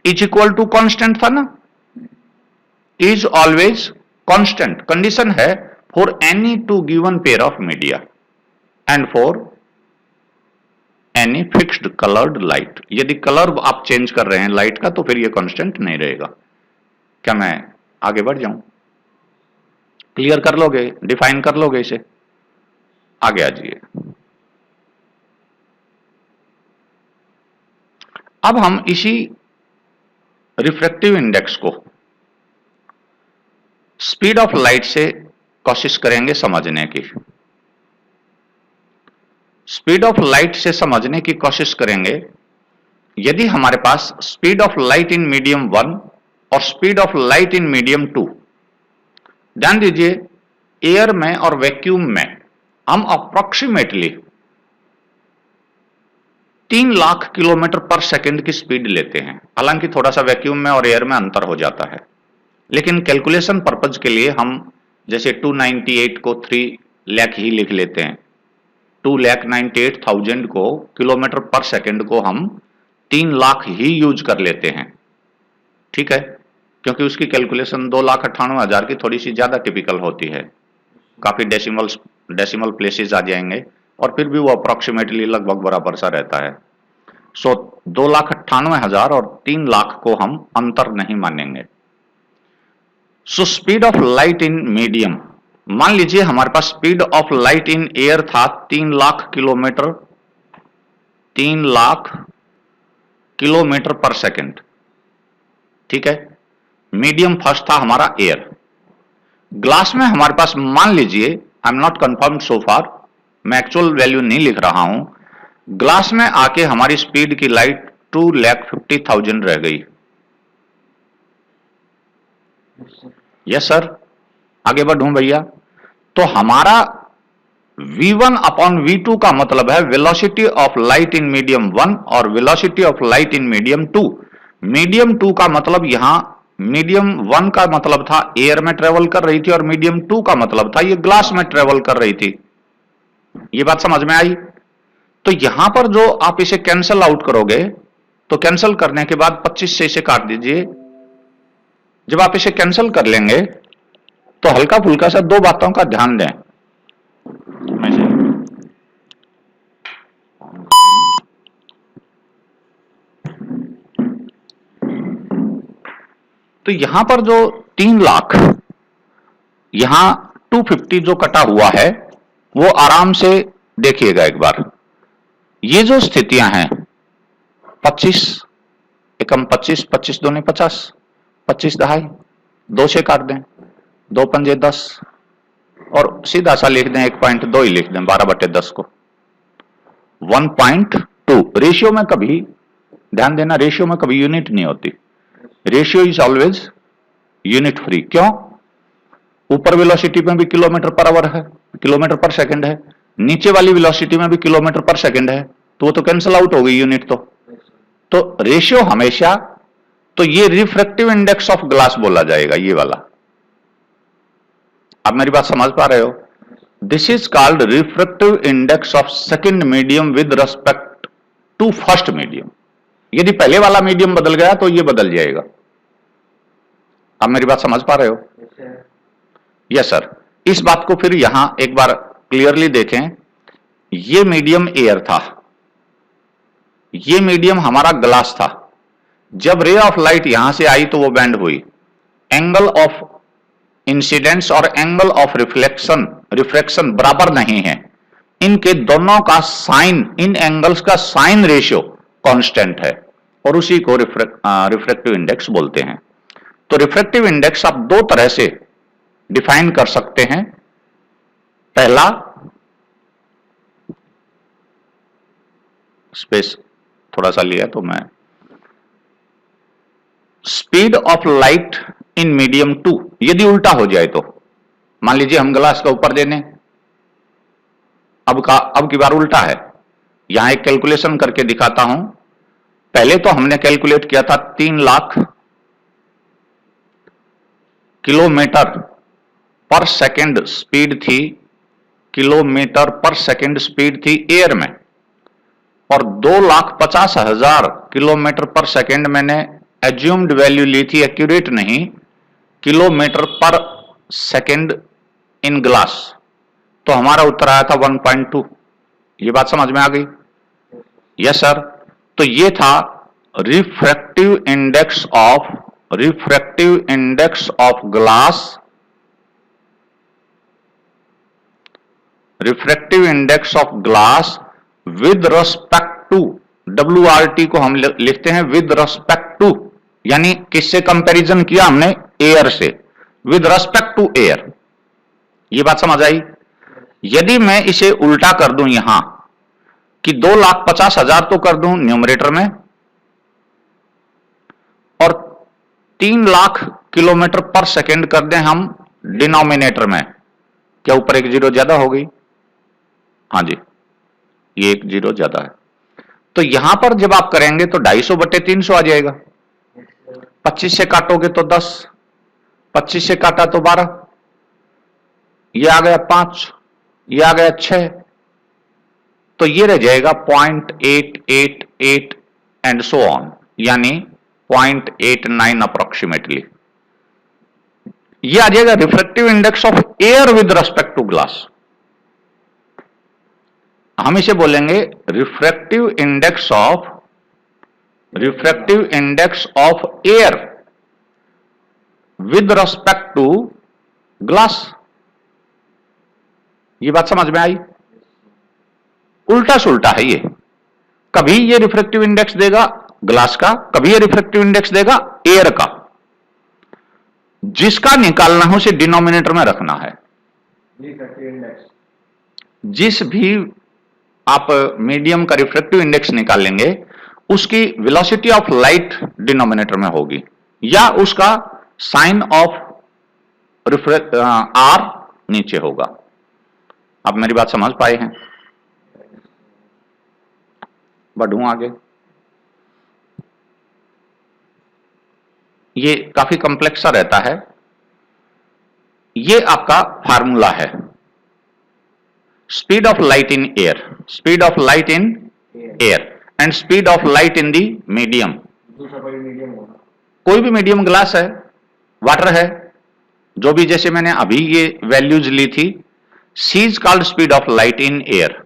is equal to constant था ना, इज ऑलवेज कांस्टेंट कंडीशन है for any two given pair of media and for any fixed coloured light. यदि कलर आप चेंज कर रहे हैं लाइट का तो फिर ये कांस्टेंट नहीं रहेगा। क्या मैं आगे बढ़ जाऊं? क्लियर कर लोगे, डिफाइन कर लोगे इसे? आगे आ जाइए। अब हम इसी रिफ्रैक्टिव इंडेक्स को स्पीड ऑफ लाइट से कोशिश करेंगे समझने की। स्पीड ऑफ लाइट से समझने की कोशिश करेंगे। यदि हमारे पास speed of light in medium 1 और speed of light in medium 2, ध्यान दीजिए एयर में और वैक्यूम में हम approximately 3 lakh kilometre per second की स्पीड लेते हैं। हालांकि थोड़ा सा वैक्यूम में और एयर में अंतर हो जाता है, लेकिन कैलकुलेशन पर्पज के लिए हम जैसे 298 को 3 लाख ही लिख लेते हैं। 2,98,000 को किलोमीटर पर सेकंड को हम 3 लाख ही यूज कर लेते हैं, ठीक है, क्योंकि उसकी कैलकुलेशन 2,98,000 की थोड़ी सी ज्यादा टिपिकल होती है। काफी डेसिमल प्लेसेस आ जाएंगे और फिर भी वो अप्रोक्सीमेटली लगभग बराबर सा रहता है। सो 2,98,000 और 3 लाख को हम अंतर नहीं मानेंगे। So speed of light in medium, मान लीजिए हमारे पास speed of light in air था 3 लाख किलोमीटर पर सेकंड, ठीक है। मीडियम फर्स्ट था हमारा एयर। ग्लास में हमारे पास मान लीजिए, आई एम नॉट कंफर्म्ड सो फार, मैं एक्चुअल वैल्यू नहीं लिख रहा हूं, ग्लास में आके हमारी स्पीड की लाइट 2,50,000 रह गई। यस सर, आगे बढ़ूं भैया। तो हमारा v1 अपॉन v2 का मतलब है velocity of light in medium 1 और velocity of light in medium 2। Medium 2 का मतलब यहां मीडियम 1 का मतलब था एयर में ट्रेवल कर रही थी और मीडियम 2 का मतलब था ये ग्लास में ट्रेवल कर रही थी। ये बात समझ में आई? तो यहां पर जो आप इसे कैंसल आउट करोगे तो कैंसल करने के बाद 25 से इसे काट दीजिए। जब आप इसे कैंसिल कर लेंगे तो हल्का फुल्का सा 2 बातों का ध्यान दें। तो यहां पर जो 3 लाख, यहां 250 जो कटा हुआ है वो आराम से देखिएगा एक बार। ये जो स्थितियां हैं 25 एकम 25, 25 दूनी 50, 25 दहाई 2 से काट दें, 2 पंजे 10 और सीधा सा लिख दें 1.2 ही लिख दें 12/10 को 1.2। रेशियो में कभी ध्यान देना, रेशियो में कभी यूनिट नहीं होती। Ratio is always unit free. क्यों? ऊपर वेलोसिटी में भी किलोमीटर पर आवर है, किलोमीटर पर सेकंड है, नीचे वाली वेलोसिटी में भी किलोमीटर पर सेकंड है, तो वो तो कैंसिल आउट हो गई यूनिट। तो रेशियो हमेशा, तो ये रिफ्रैक्टिव इंडेक्स ऑफ ग्लास बोला जाएगा, ये वाला। आप मेरी बात समझ पा रहे हो? This is called refractive index of second medium with respect to first medium. यदि पहले वाला मीडियम बदल गया तो ये बदल जाएगा। आप मेरी बात समझ पा रहे हो? Yes sir. इस बात को फिर यहां एक बार क्लियरली देखें। ये मीडियम एयर था, ये मीडियम हमारा ग्लास था। जब रे ऑफ लाइट यहां से आई तो वो बेंड हुई। एंगल ऑफ इंसिडेंस और एंगल ऑफ रिफ्लेक्शन बराबर नहीं है। इनके दोनों का साइन, इन एंगल्स का साइन रेशियो कांस्टेंट है और उसी को रिफ्रैक्टिव इंडेक्स बोलते हैं। तो रिफ्रैक्टिव इंडेक्स आप 2 तरह से डिफाइन कर सकते हैं। पहला, स्पेस थोड़ा सा लिया तो मैं, speed of light in medium 2। यदि उल्टा हो जाए तो मान लीजिए हम ग्लास का ऊपर देने, अब की बार उल्टा है। यहां एक कैलकुलेशन करके दिखाता हूं। पहले तो हमने कैलकुलेट किया था 3 lakh kilometre per second speed थी, किलोमीटर पर सेकंड स्पीड थी एयर में, और 2,50,000 किलोमीटर पर सेकंड मैंने एज्यूम्ड वैल्यू ली थी, एक्यूरेट नहीं, किलोमीटर पर सेकेंड इन ग्लास, तो हमारा उत्तर आया था 1.2। ये बात समझ में आ गई? Yes sir. तो ये था refractive index of glass, refractive index of glass with respect to, WRT को हम लिखते हैं विद रेस्पेक्ट टू, यानी किससे कंपैरिजन किया हमने? एयर से, विद रेस्पेक्ट टू एयर। ये बात समझ आई? यदि मैं इसे उल्टा कर दूं यहां कि 2,50,000 तो कर दूं न्यूमरेटर में और 3 लाख किलोमीटर पर सेकेंड कर दें हम डिनोमिनेटर में, क्या ऊपर एक जीरो ज्यादा हो गई? हाँ जी, ये एक जीरो ज्यादा है। तो यहां पर जब आप करेंगे तो 250/300 आ जाएगा। 25 से काटोगे तो 10, 25 से काटा तो 12, ये आ गया 5, ये आ गया 6, तो ये रह जाएगा 0.888 एंड सो ऑन, यानी 0.89 अप्रोक्सीमेटली। ये आ जाएगा refractive index of air with respect to glass. हम इसे बोलेंगे refractive index of air with respect to glass. ये बात समझ में आई? उल्टा सुल्टा है ये, कभी ये रिफ्रैक्टिव इंडेक्स देगा ग्लास का, कभी ये रिफ्रैक्टिव इंडेक्स देगा एयर का। जिसका निकालना हो उसे डिनोमिनेटर में रखना है। जिस भी आप मीडियम का रिफ्रैक्टिव इंडेक्स निकालेंगे उसकी वेलोसिटी ऑफ लाइट डिनोमिनेटर में होगी, या उसका साइन ऑफ आर नीचे होगा। आप मेरी बात समझ पाए हैं? बढ़ूं आगे। ये काफी कॉम्प्लेक्स सा रहता है। ये आपका फार्मूला है, speed of light in air, speed of light in air and speed of light in the medium. कोई भी मीडियम ग्लास है, वाटर है, जो भी, जैसे मैंने अभी ये वैल्यूज ली थी, C is called speed of light in air,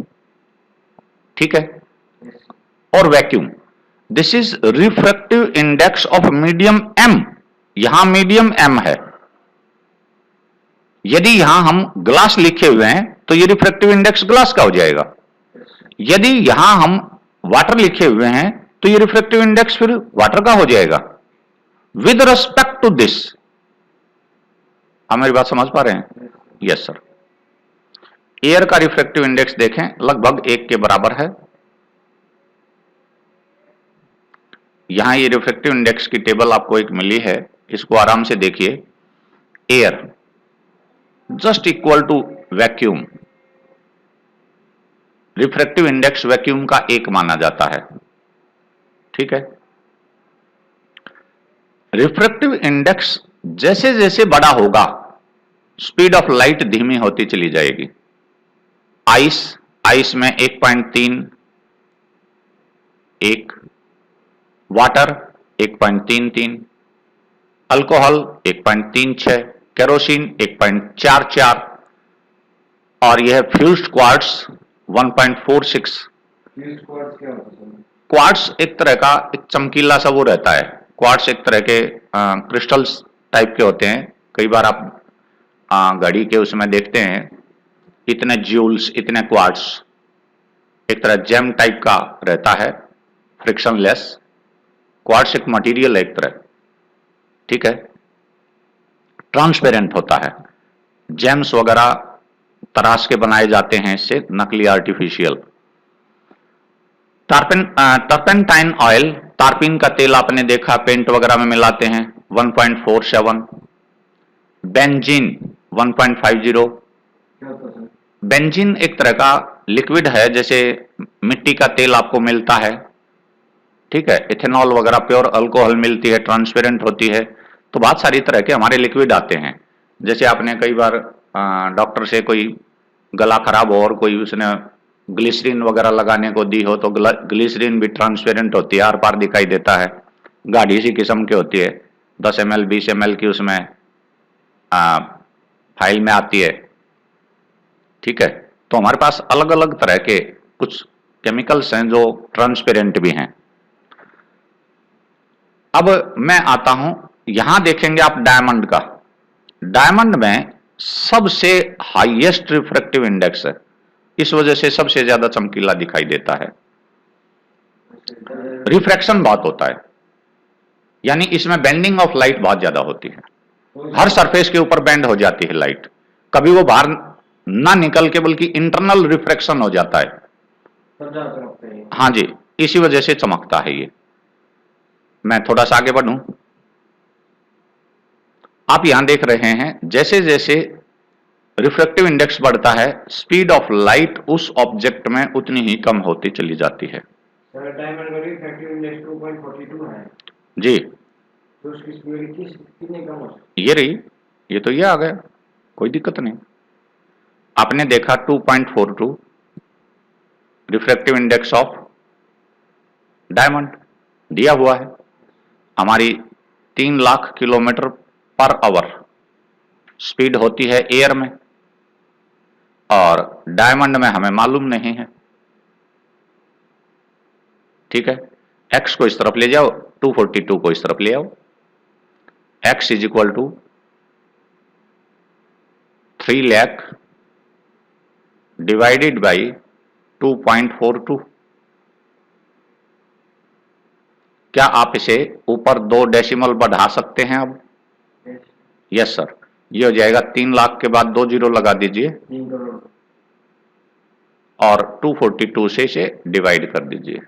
ठीक है। और vacuum, this is refractive index of medium M, यहां मीडियम एम है। यदि यहां हम ग्लास लिखे हुए हैं तो ये रिफ्रैक्टिव इंडेक्स ग्लास का हो जाएगा। यदि यहां हम वाटर लिखे हुए हैं तो ये रिफ्रैक्टिव इंडेक्स फिर वाटर का हो जाएगा विद रिस्पेक्ट टू दिस। आप मेरी बात समझ पा रहे हैं? Yes sir. एयर का रिफ्रैक्टिव इंडेक्स देखें, लगभग 1 के बराबर है। यहां ये रिफ्रैक्टिव इंडेक्स की टेबल आपको एक मिली है, इसको आराम से देखिए। Air just equal to vacuum, refractive index vacuum का 1 माना जाता है, ठीक है। रिफ्रैक्टिव इंडेक्स जैसे जैसे बड़ा होगा स्पीड ऑफ लाइट धीमी होती चली जाएगी। आइस में 1.3, 1, वाटर 1.33, अल्कोहल 1.36, केरोसिन 1.44 और यह फ्यूज्ड क्वार्ट्ज 1.46। क्वार्ट्ज एक तरह का एक चमकीला सा वो रहता है। क्वार्ट्ज एक तरह के क्रिस्टल्स टाइप के होते हैं। कई बार आप घड़ी के उसमें देखते हैं इतने ज्यूल्स, इतने क्वार्ट्ज, एक तरह जेम टाइप का रहता है, फ्रिक्शनलेस। क्वार्ट्ज एक मटेरियल है एक तरह, ठीक है, ट्रांसपेरेंट होता है। जेम्स वगैरह तराश के बनाए जाते हैं इससे, नकली, आर्टिफिशियल। टर्पेंटाइन ऑयल, टार्पिन का तेल आपने देखा पेंट वगैरह में मिलाते हैं, 1.47। बेंजीन 1.50। बेंजीन एक तरह का लिक्विड है, जैसे मिट्टी का तेल आपको मिलता है, ठीक है। इथेनॉल वगैरह प्योर अल्कोहल मिलती है, ट्रांसपेरेंट होती है। तो बहुत सारी तरह के हमारे लिक्विड आते हैं। जैसे आपने कई बार डॉक्टर से कोई गला खराब हो और कोई उसने ग्लिसरीन वगैरह लगाने को दी हो, तो ग्लिसरीन भी ट्रांसपेरेंट होती है, आर पार दिखाई देता है, गाढ़ी सी किस्म की होती है, 10 ml 20 ml की उसमें फाइल में आती है, ठीक है। तो हमारे पास अलग अलग तरह के कुछ केमिकल्स हैं जो ट्रांसपेरेंट भी हैं। अब मैं आता हूं, यहां देखेंगे आप डायमंड का। डायमंड में सबसे हाईएस्ट रिफ्रैक्टिव इंडेक्स है, इस वजह से सबसे ज्यादा चमकीला दिखाई देता है। रिफ्रैक्शन बहुत होता है, यानी इसमें बेंडिंग ऑफ लाइट बहुत ज्यादा होती है। हर सरफेस के ऊपर बेंड हो जाती है लाइट, कभी वो बाहर ना निकल के बल्कि इंटरनल रिफ्रैक्शन हो जाता है। हाँ जी, इसी वजह से चमकता है ये। मैं थोड़ा सा आगे बढ़ूं, आप यहां देख रहे हैं जैसे जैसे रिफ्रैक्टिव इंडेक्स बढ़ता है, स्पीड ऑफ लाइट उस ऑब्जेक्ट में उतनी ही कम होती चली जाती है। डायमंड का रिफ्रैक्टिव इंडेक्स 2.42 है जी, तो उसकी स्पीड कितनी कम हो सकती ये रही, ये तो ये आ गया, कोई दिक्कत नहीं। आपने देखा 2.42 रिफ्रैक्टिव इंडेक्स ऑफ डायमंड दिया हुआ है। हमारी 3 lakh kilometre per hour speed होती है एयर में, और डायमंड में हमें मालूम नहीं है, ठीक है। एक्स को इस तरफ ले जाओ, 242 को इस तरफ ले आओ। X is equal to 3 lakh divided by 2.42। क्या आप इसे ऊपर 2 डेसिमल बढ़ा सकते हैं अब? है? यस सर, ये हो जाएगा 3 लाख के बाद 2 जीरो लगा दीजिए 3 करोड़। और 242 से इसे डिवाइड कर दीजिए।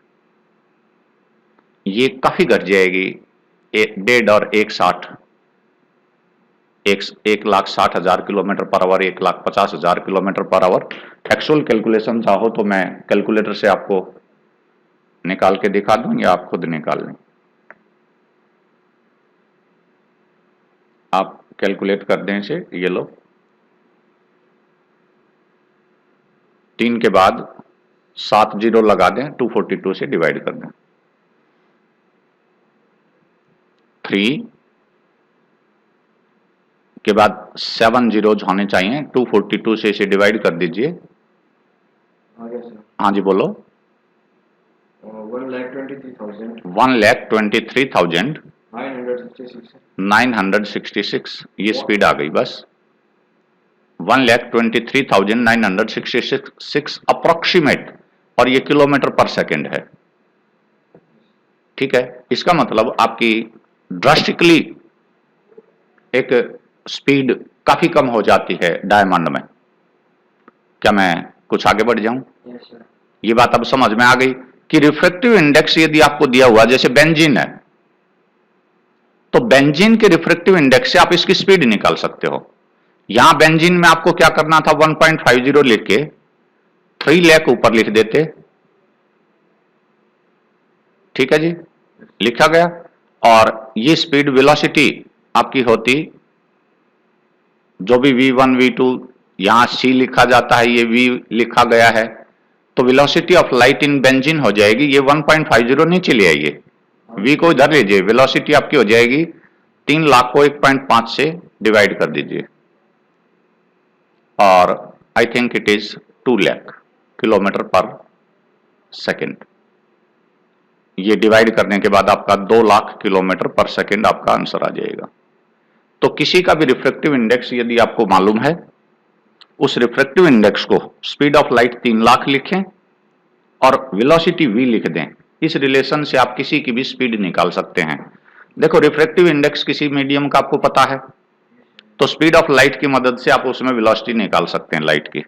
ये काफी घट जाएगी, 1.5 और 1.60, 1,60,000 kilometre per hour, 1,50,000 kilometre per hour. Actual calculation चाहो तो मैं कैलकुलेटर से आपको निकाल के दिखा दूं या आप खुद निकाल लें। आप कैलकुलेट कर दें इसे, ये लो, 3 के बाद 7 जीरो लगा दें, 242 से डिवाइड कर दें। 3 के बाद 7 जीरोज होने चाहिए, 242 से इसे डिवाइड कर दीजिए। आगे सर हाँ जी बोलो। 1,23,966 966 ये स्पीड आ गई बस। 1,23,966 अप्रोक्सीमेट, और ये किलोमीटर पर सेकंड है, ठीक है। इसका मतलब आपकी ड्रास्टिकली एक स्पीड काफी कम हो जाती है डायमंड में। क्या मैं कुछ आगे बढ़ जाऊं? Yes sir. ये बात अब समझ में आ गई कि रिफ्रैक्टिव इंडेक्स यदि आपको दिया हुआ, जैसे बेंजीन है, तो बेंजीन के रिफ्रैक्टिव इंडेक्स से आप इसकी स्पीड निकाल सकते हो। यहां बेंजीन में आपको क्या करना था, 1.50 लिख के 3 लाख ऊपर लिख देते, ठीक है जी, लिखा गया। और ये स्पीड वेलोसिटी आपकी होती, जो भी v1 v2 यहां c लिखा जाता है, ये v लिखा गया है, तो velocity of light in benzene हो जाएगी, ये 1.50 नीचे ले आइए, v को इधर लीजिए, वेलोसिटी आपकी हो जाएगी 3 लाख को 1.5 से डिवाइड कर दीजिए, और I think it is 2 lakh kilometre पर सेकेंड। ये डिवाइड करने के बाद आपका 2 लाख किलोमीटर पर सेकेंड आपका आंसर आ जाएगा। तो किसी का भी रिफ्रैक्टिव इंडेक्स यदि आपको मालूम है, उस रिफ्रैक्टिव इंडेक्स को स्पीड ऑफ लाइट 3 लाख लिखें और वेलोसिटी v लिख दें। इस रिलेशन से आप किसी की भी स्पीड निकाल सकते हैं। देखो, रिफ्रैक्टिव इंडेक्स किसी मीडियम का आपको पता है, तो स्पीड ऑफ लाइट की मदद से आप उसमें वेलोसिटी निकाल सकते हैं लाइट की।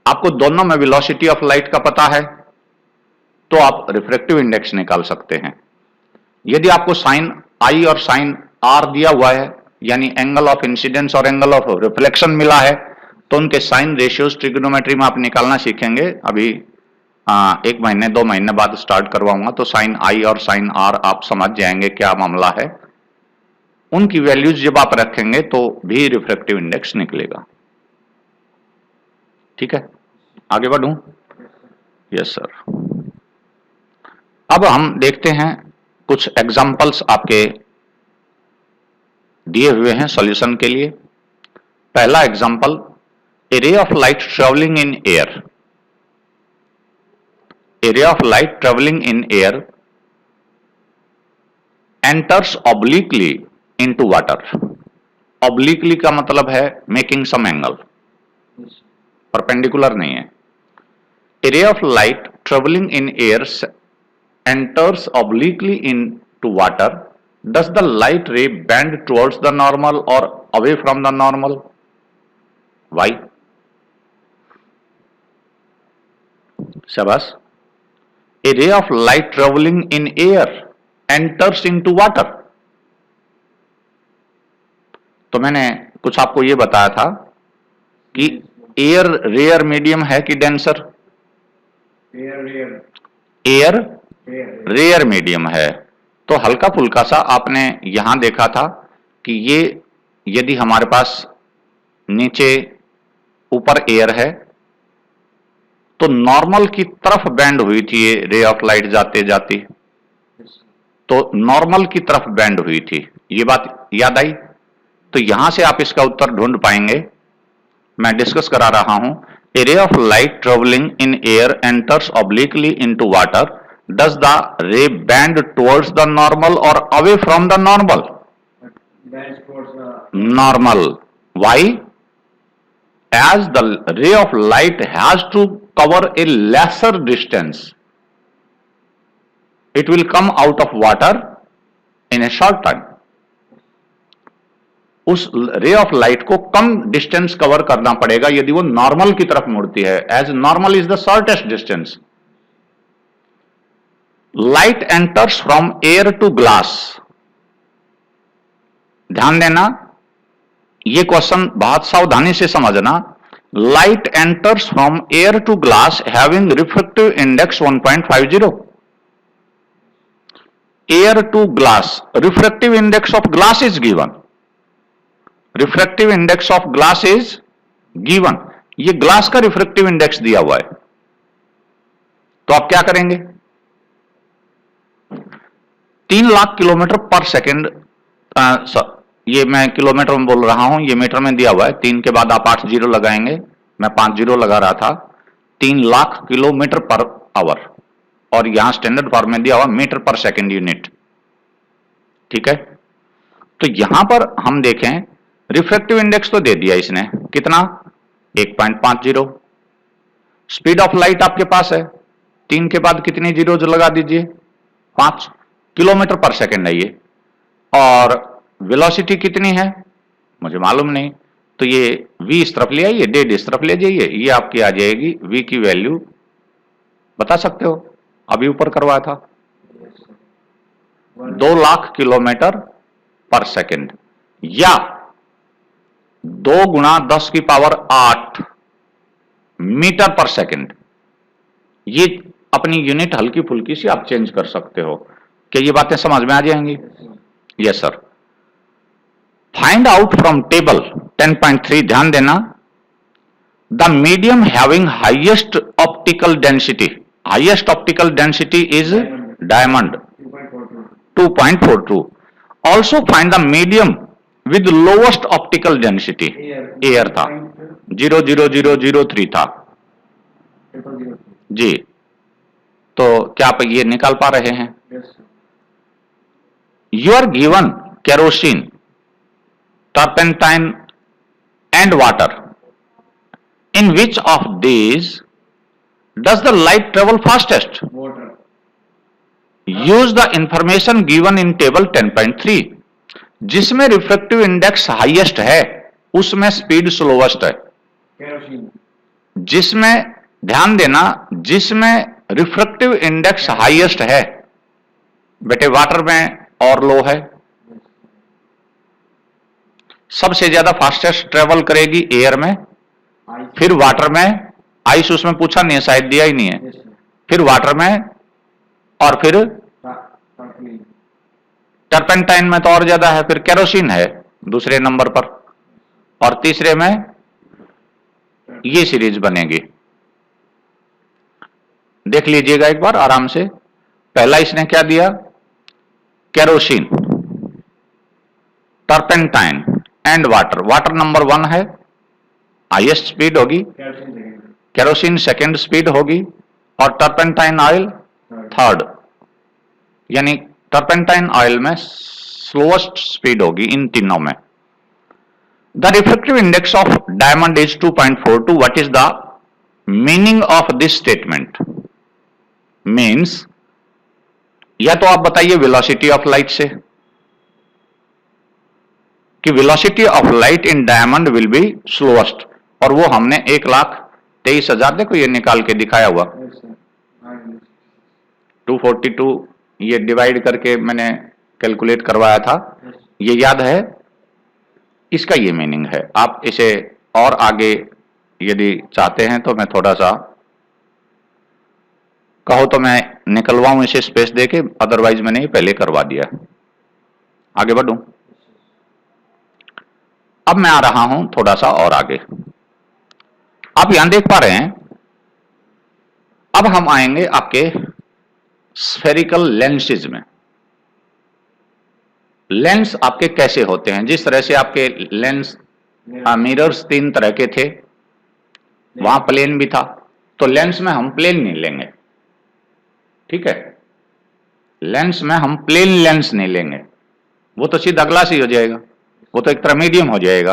आपको दोनों में वेलोसिटी ऑफ लाइट का पता है, तो आप रिफ्रैक्टिव इंडेक्स निकाल सकते हैं। यदि आपको साइन आई और साइन आर दिया हुआ है, यानी एंगल ऑफ इंसिडेंस और एंगल ऑफ रिफ्लेक्शन मिला है, तो उनके साइन रेशियोज ट्रिग्नोमेट्री में आप निकालना सीखेंगे। अभी 1 महीने 2 महीने बाद स्टार्ट करवाऊंगा, तो साइन आई और साइन आर आप समझ जाएंगे क्या मामला है। उनकी वैल्यूज जब आप रखेंगे तो भी रिफ्रैक्टिव इंडेक्स निकलेगा, ठीक है। आगे बढ़ूं? Yes sir. अब हम देखते हैं कुछ एग्जाम्पल्स आपके दिए हुए हैं सॉल्यूशन के लिए। पहला example, A ray of light travelling in air, a ray of light traveling in air enters obliquely into water. Obliquely का मतलब है making some angle, perpendicular नहीं है. A ray of light traveling in air enters obliquely into water. Does the light ray bend towards the normal or away from the normal? Why? शाबाश. A ray of light traveling in air enters into water. तो मैंने कुछ आपको ये बताया था कि एयर रेयर मीडियम है कि डेंसर? एयर रेयर मीडियम है. तो हल्का फुल्का सा आपने यहां देखा था कि ये यदि हमारे पास नीचे ऊपर एयर है तो नॉर्मल की तरफ बेंड हुई थी ये रे ऑफ लाइट जाते जाते, तो नॉर्मल की तरफ बेंड हुई थी. ये बात याद आई? तो यहां से आप इसका उत्तर ढूंढ पाएंगे. मैं डिस्कस करा रहा हूं. A ray of light travelling in air enters obliquely into water. Does the ray bend towards the normal और away from the normal? Normal. Why? As the ray of light has to cover a lesser distance, it will come out of water in a short time. उस रे ऑफ लाइट को कम डिस्टेंस कवर करना पड़ेगा यदि वो नॉर्मल की तरफ मुड़ती है. As normal is the shortest distance. Light enters from air to glass. ध्यान देना, ये क्वेश्चन बहुत सावधानी से समझना. Light enters from air to glass having refractive index 1.50. Air to glass, refractive index of glass is given. Refractive index of glass is given. ये ग्लास का रिफ्रैक्टिव इंडेक्स दिया हुआ है. तो आप क्या करेंगे? 3 लाख किलोमीटर पर सेकेंड, ये मैं किलोमीटर में बोल रहा हूं, ये मीटर में दिया हुआ है. 3 के बाद आप 8 जीरो लगाएंगे, मैं 5 जीरो लगा रहा था. 3 लाख किलोमीटर पर आवर, और यहां स्टैंडर्ड फॉर्म में दिया हुआ मीटर पर सेकेंड यूनिट. ठीक है. तो यहां पर हम देखें, रिफ्रैक्टिव इंडेक्स तो दे दिया इसने, कितना? 1.50. स्पीड ऑफ लाइट आपके पास है, 3 के बाद कितनी जीरो लगा दीजिए? 5. किलोमीटर पर सेकेंड है ये. और वेलोसिटी कितनी है मुझे मालूम नहीं, तो ये v इस तरफ ले आइए, डेड इस तरफ ले जाइए, ये आपकी आ जाएगी v की वैल्यू बता सकते हो? अभी ऊपर करवाया था, 2 लाख किलोमीटर पर सेकेंड, या 2 गुणा 10 की पावर 8 मीटर पर सेकेंड. ये अपनी यूनिट हल्की फुल्की सी आप चेंज कर सकते हो. क्या ये बातें समझ में आ जाएंगी? Yes sir. Find out from table 10.3. ध्यान देना, the medium having highest optical density. Highest optical density is diamond 2.42. Also find the medium with lowest optical density. Air था 0.0003 था जी. तो क्या आप ये निकाल पा रहे हैं? You are given kerosene, turpentine and water. In which of these does the light travel fastest? Water. Use the information given in table 10.3. जिसमें रिफ्रैक्टिव इंडेक्स हाईएस्ट है उसमें स्पीड स्लोवेस्ट है. Kerosene. जिसमें, ध्यान देना, जिसमें रिफ्रैक्टिव इंडेक्स हाईएस्ट है बेटे वाटर में और लो है. सबसे ज्यादा फास्टेस्ट ट्रेवल करेगी एयर में, फिर वाटर में, आइस उसमें पूछा नहीं है, शायद दिया ही नहीं है, फिर वाटर में, और फिर टर्पेंटाइन में तो और ज्यादा है, फिर केरोसिन है दूसरे नंबर पर, और तीसरे में ये सीरीज बनेगी. देख लीजिएगा एक बार आराम से. पहला इसने क्या दिया? Kerosene, turpentine and water. Water number 1 है, हाईएस्ट स्पीड होगी, calcium second, kerosene second speed होगी और टर्पेंटाइन ऑयल थर्ड, यानी टर्पेंटाइन ऑयल में स्लोएस्ट स्पीड होगी इन तीनों में। The refractive index of diamond is 2.42। What is the meaning of this statement? Means, या तो आप बताइए वेलोसिटी ऑफ लाइट से कि velocity of light in diamond will be slowest, और वो हमने 1,23,000 देखो ये निकाल के दिखाया हुआ, 242 ये डिवाइड करके मैंने कैलकुलेट करवाया था, ये याद है? इसका ये मीनिंग है। आप इसे और आगे यदि चाहते हैं तो मैं थोड़ा सा कहो तो मैं निकलवाऊं इसे स्पेस देके, अदरवाइज मैंने ये पहले करवा दिया। आगे बढ़ूं? अब मैं आ रहा हूं थोड़ा सा और आगे। आप यहां देख पा रहे हैं, अब हम आएंगे आपके स्फेरिकल लेंसेज में। लेंस आपके कैसे होते हैं? जिस तरह से आपके लेंस मिरर्स 3 तरह के थे, वहां प्लेन भी था, तो लेंस में हम प्लेन नहीं लेंगे, ठीक है? लेंस में हम प्लेन लेंस नहीं लेंगे, वो तो सीधा ग्लास ही हो जाएगा, वो तो एक तरह मीडियम हो जाएगा।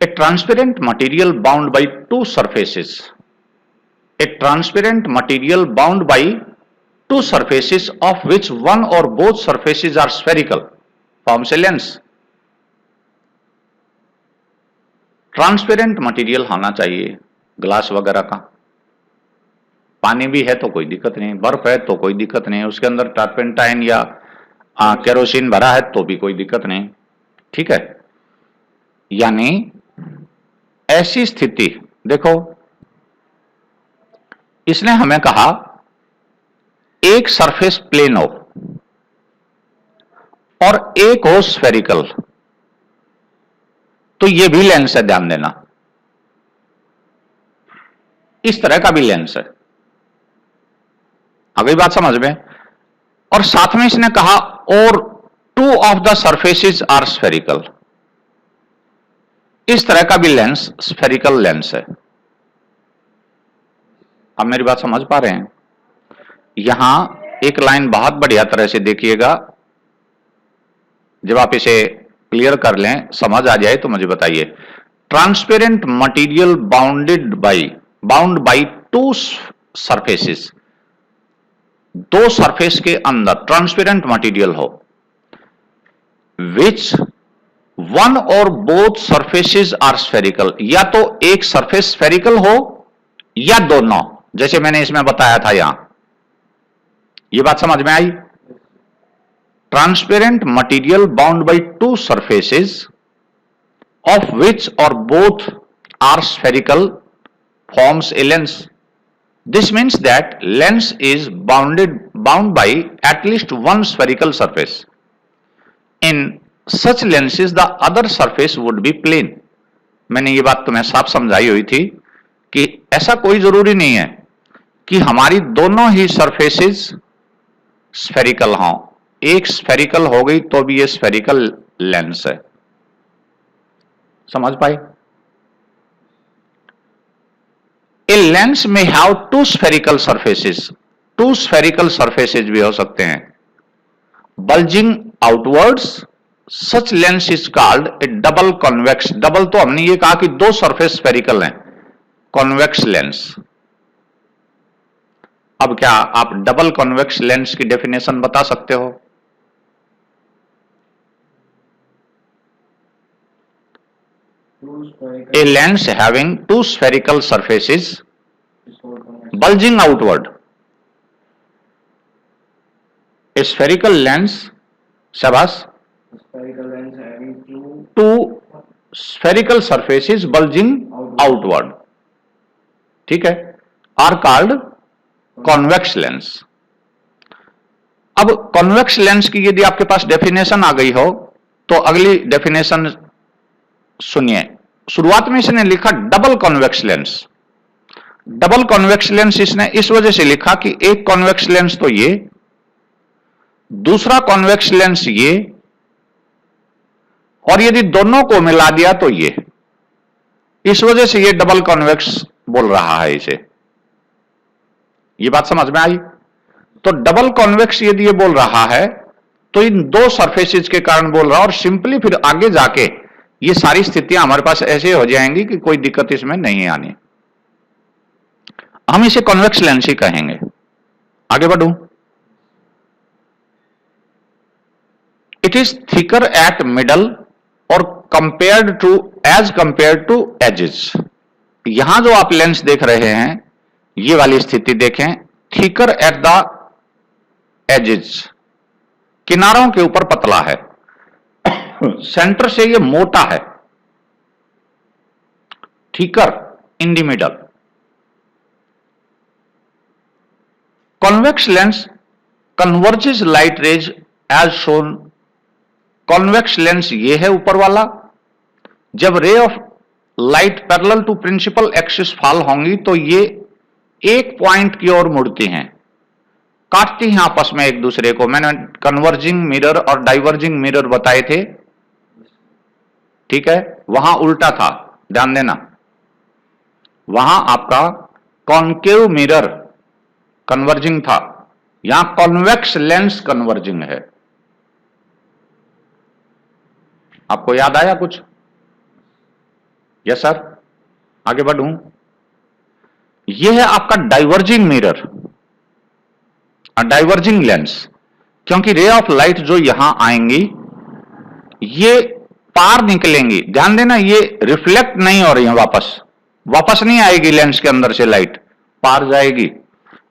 ए transparent material bound by 2 surfaces, A transparent material bound by 2 surfaces of which one or both surfaces are spherical forms a lens। Transparent material होना चाहिए ग्लास वगैरह का, पानी भी है तो कोई दिक्कत नहीं, बर्फ है तो कोई दिक्कत नहीं, उसके अंदर टर्पेंटाइन या केरोसिन भरा है तो भी कोई दिक्कत नहीं, ठीक है? यानी ऐसी स्थिति देखो, इसने हमें कहा एक सरफेस प्लेन हो और एक हो स्फेरिकल, तो यह भी लेंस है, ध्यान देना, इस तरह का भी लेंस है। आ गई बात समझ में? और साथ में इसने कहा और 2 of the surfaces are spherical, इस तरह का भी लेंस स्फेरिकल लेंस है। आप मेरी बात समझ पा रहे हैं? यहां एक लाइन बहुत बढ़िया तरह से देखिएगा, जब आप इसे क्लियर कर लें, समझ आ जाए तो मुझे बताइए। Transparent material bound by 2 surfaces, 2 surface के अंदर ट्रांसपेरेंट मटेरियल हो, विच वन और बोथ सरफेसेस आर स्फेरिकल, या तो एक सरफेस स्फेरिकल हो या दोनों, जैसे मैंने इसमें बताया था यहां। ये बात समझ में आई? Transparent material bound by 2 surfaces of which और both are spherical forms a lens. This means that lens is bound by at least 1 spherical surface। In such lenses the other surface would be plane। मैंने ये बात तुम्हें साफ समझाई हुई थी कि ऐसा कोई जरूरी नहीं है कि हमारी दोनों ही सरफेसेस स्फेरिकल हों, एक स्फेरिकल हो गई तो भी ये स्फेरिकल लेंस है। समझ पाए? ए लेंस में have 2 spherical surfaces, 2 spherical surfaces भी हो सकते हैं, bulging outwards, such lens is called a double convex। Double तो हमने ये कहा कि 2 सरफेस स्फेरिकल हैं, कॉन्वेक्स लेंस। अब क्या आप डबल कॉन्वेक्स लेंस की डेफिनेशन बता सकते हो? A lens having 2 spherical surfaces bulging outward। A spherical lens, शाबाश, spherical lens having 2 spherical surfaces bulging outward, ठीक है, are called convex lens। अब कॉन्वेक्स लेंस की यदि आपके पास डेफिनेशन आ गई हो तो अगली डेफिनेशन सुनिए। शुरुआत में इसने लिखा double convex lens. Double convex lens इसने इस वजह से लिखा कि एक कॉन्वेक्स लेंस तो ये, दूसरा कॉन्वेक्स लेंस ये, और यदि दोनों को मिला दिया तो ये। इस वजह से ये डबल कॉन्वेक्स बोल रहा है इसे। ये बात समझ में आई? तो डबल कॉन्वेक्स यदि ये बोल रहा है तो इन दो सरफेसेज के कारण बोल रहा है, और सिंपली फिर आगे जाके ये सारी स्थितियां हमारे पास ऐसे हो जाएंगी कि कोई दिक्कत इसमें नहीं आनी। हम इसे कॉन्वेक्स लेंस ही कहेंगे। आगे बढ़ूं। It is thicker at middle और एज कंपेयर टू एजेस। यहां जो आप लेंस देख रहे हैं, ये वाली स्थिति देखें, थिकर एट द एजेस, किनारों के ऊपर पतला है, सेंटर से ये मोटा है, thicker in the middle. Convex lens converges light rays as shown. Convex lens ये है ऊपर वाला। जब ray of light parallel to principal axis fall होंगी तो ये एक पॉइंट की ओर मुड़ती हैं, काटती हैं आपस में एक दूसरे को। मैंने कन्वर्जिंग मिरर और डाइवर्जिंग मिरर बताए थे, ठीक है? वहां उल्टा था, ध्यान देना। वहां आपका कॉन्केव मिरर कन्वर्जिंग था, यहां कॉन्वेक्स लेंस कन्वर्जिंग है। आपको याद आया कुछ? Yes sir. आगे बढ़ूं। यह है आपका डाइवर्जिंग मिरर, डाइवर्जिंग लेंस, क्योंकि रे ऑफ लाइट जो यहां आएंगी ये पार निकलेंगी। ध्यान देना, ये रिफ्लेक्ट नहीं हो रही है, वापस नहीं आएगी लेंस के अंदर से लाइट, पार जाएगी।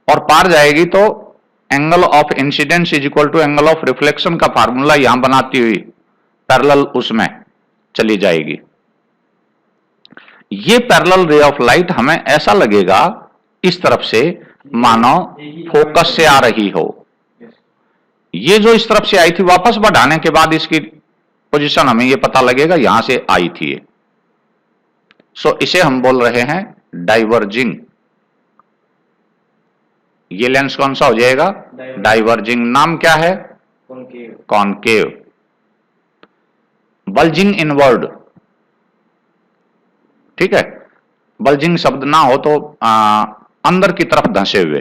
और पार जाएगी तो angle of incidence is equal to angle of reflection का फार्मूला यहां बनाती हुई पैरेलल उसमें चली जाएगी। ये पैरेलल रे ऑफ लाइट हमें ऐसा लगेगा इस तरफ से मानो फोकस से आ रही हो। ये जो इस तरफ से आई थी, वापस बढ़ाने के बाद इसकी पोजीशन हमें ये पता लगेगा यहां से आई थी। सो इसे हम बोल रहे हैं डाइवर्जिंग। ये लेंस कौन सा हो जाएगा? डाइवर्जिंग। नाम क्या है? कॉनकेव। बल्जिंग इनवर्ड, ठीक है? बल्जिंग शब्द ना हो तो अंदर की तरफ धंसे हुए,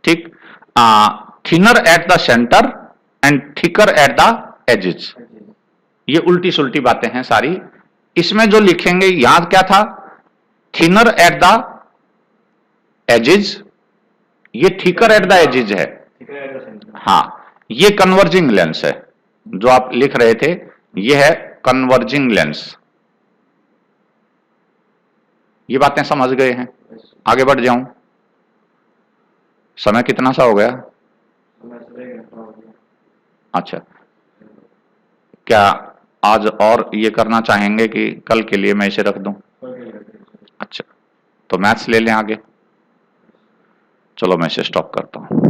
ठीक? Thinner at the centre and thicker at the edges. ये उल्टी सुल्टी बातें हैं सारी। इसमें जो लिखेंगे, यहां क्या था? थिनर एट द एजेस, ये थिकर एट द एजेस है। हाँ, ये कन्वर्जिंग लेंस है जो आप लिख रहे थे, ये है कन्वर्जिंग लेंस। ये बातें समझ गए हैं? आगे बढ़ जाऊं। समय कितना सा हो गया? अच्छा, क्या आज और ये करना चाहेंगे कि कल के लिए मैं इसे रख दूं? अच्छा, तो मैथ्स ले लें आगे। चलो मैं इसे स्टॉप करता हूं।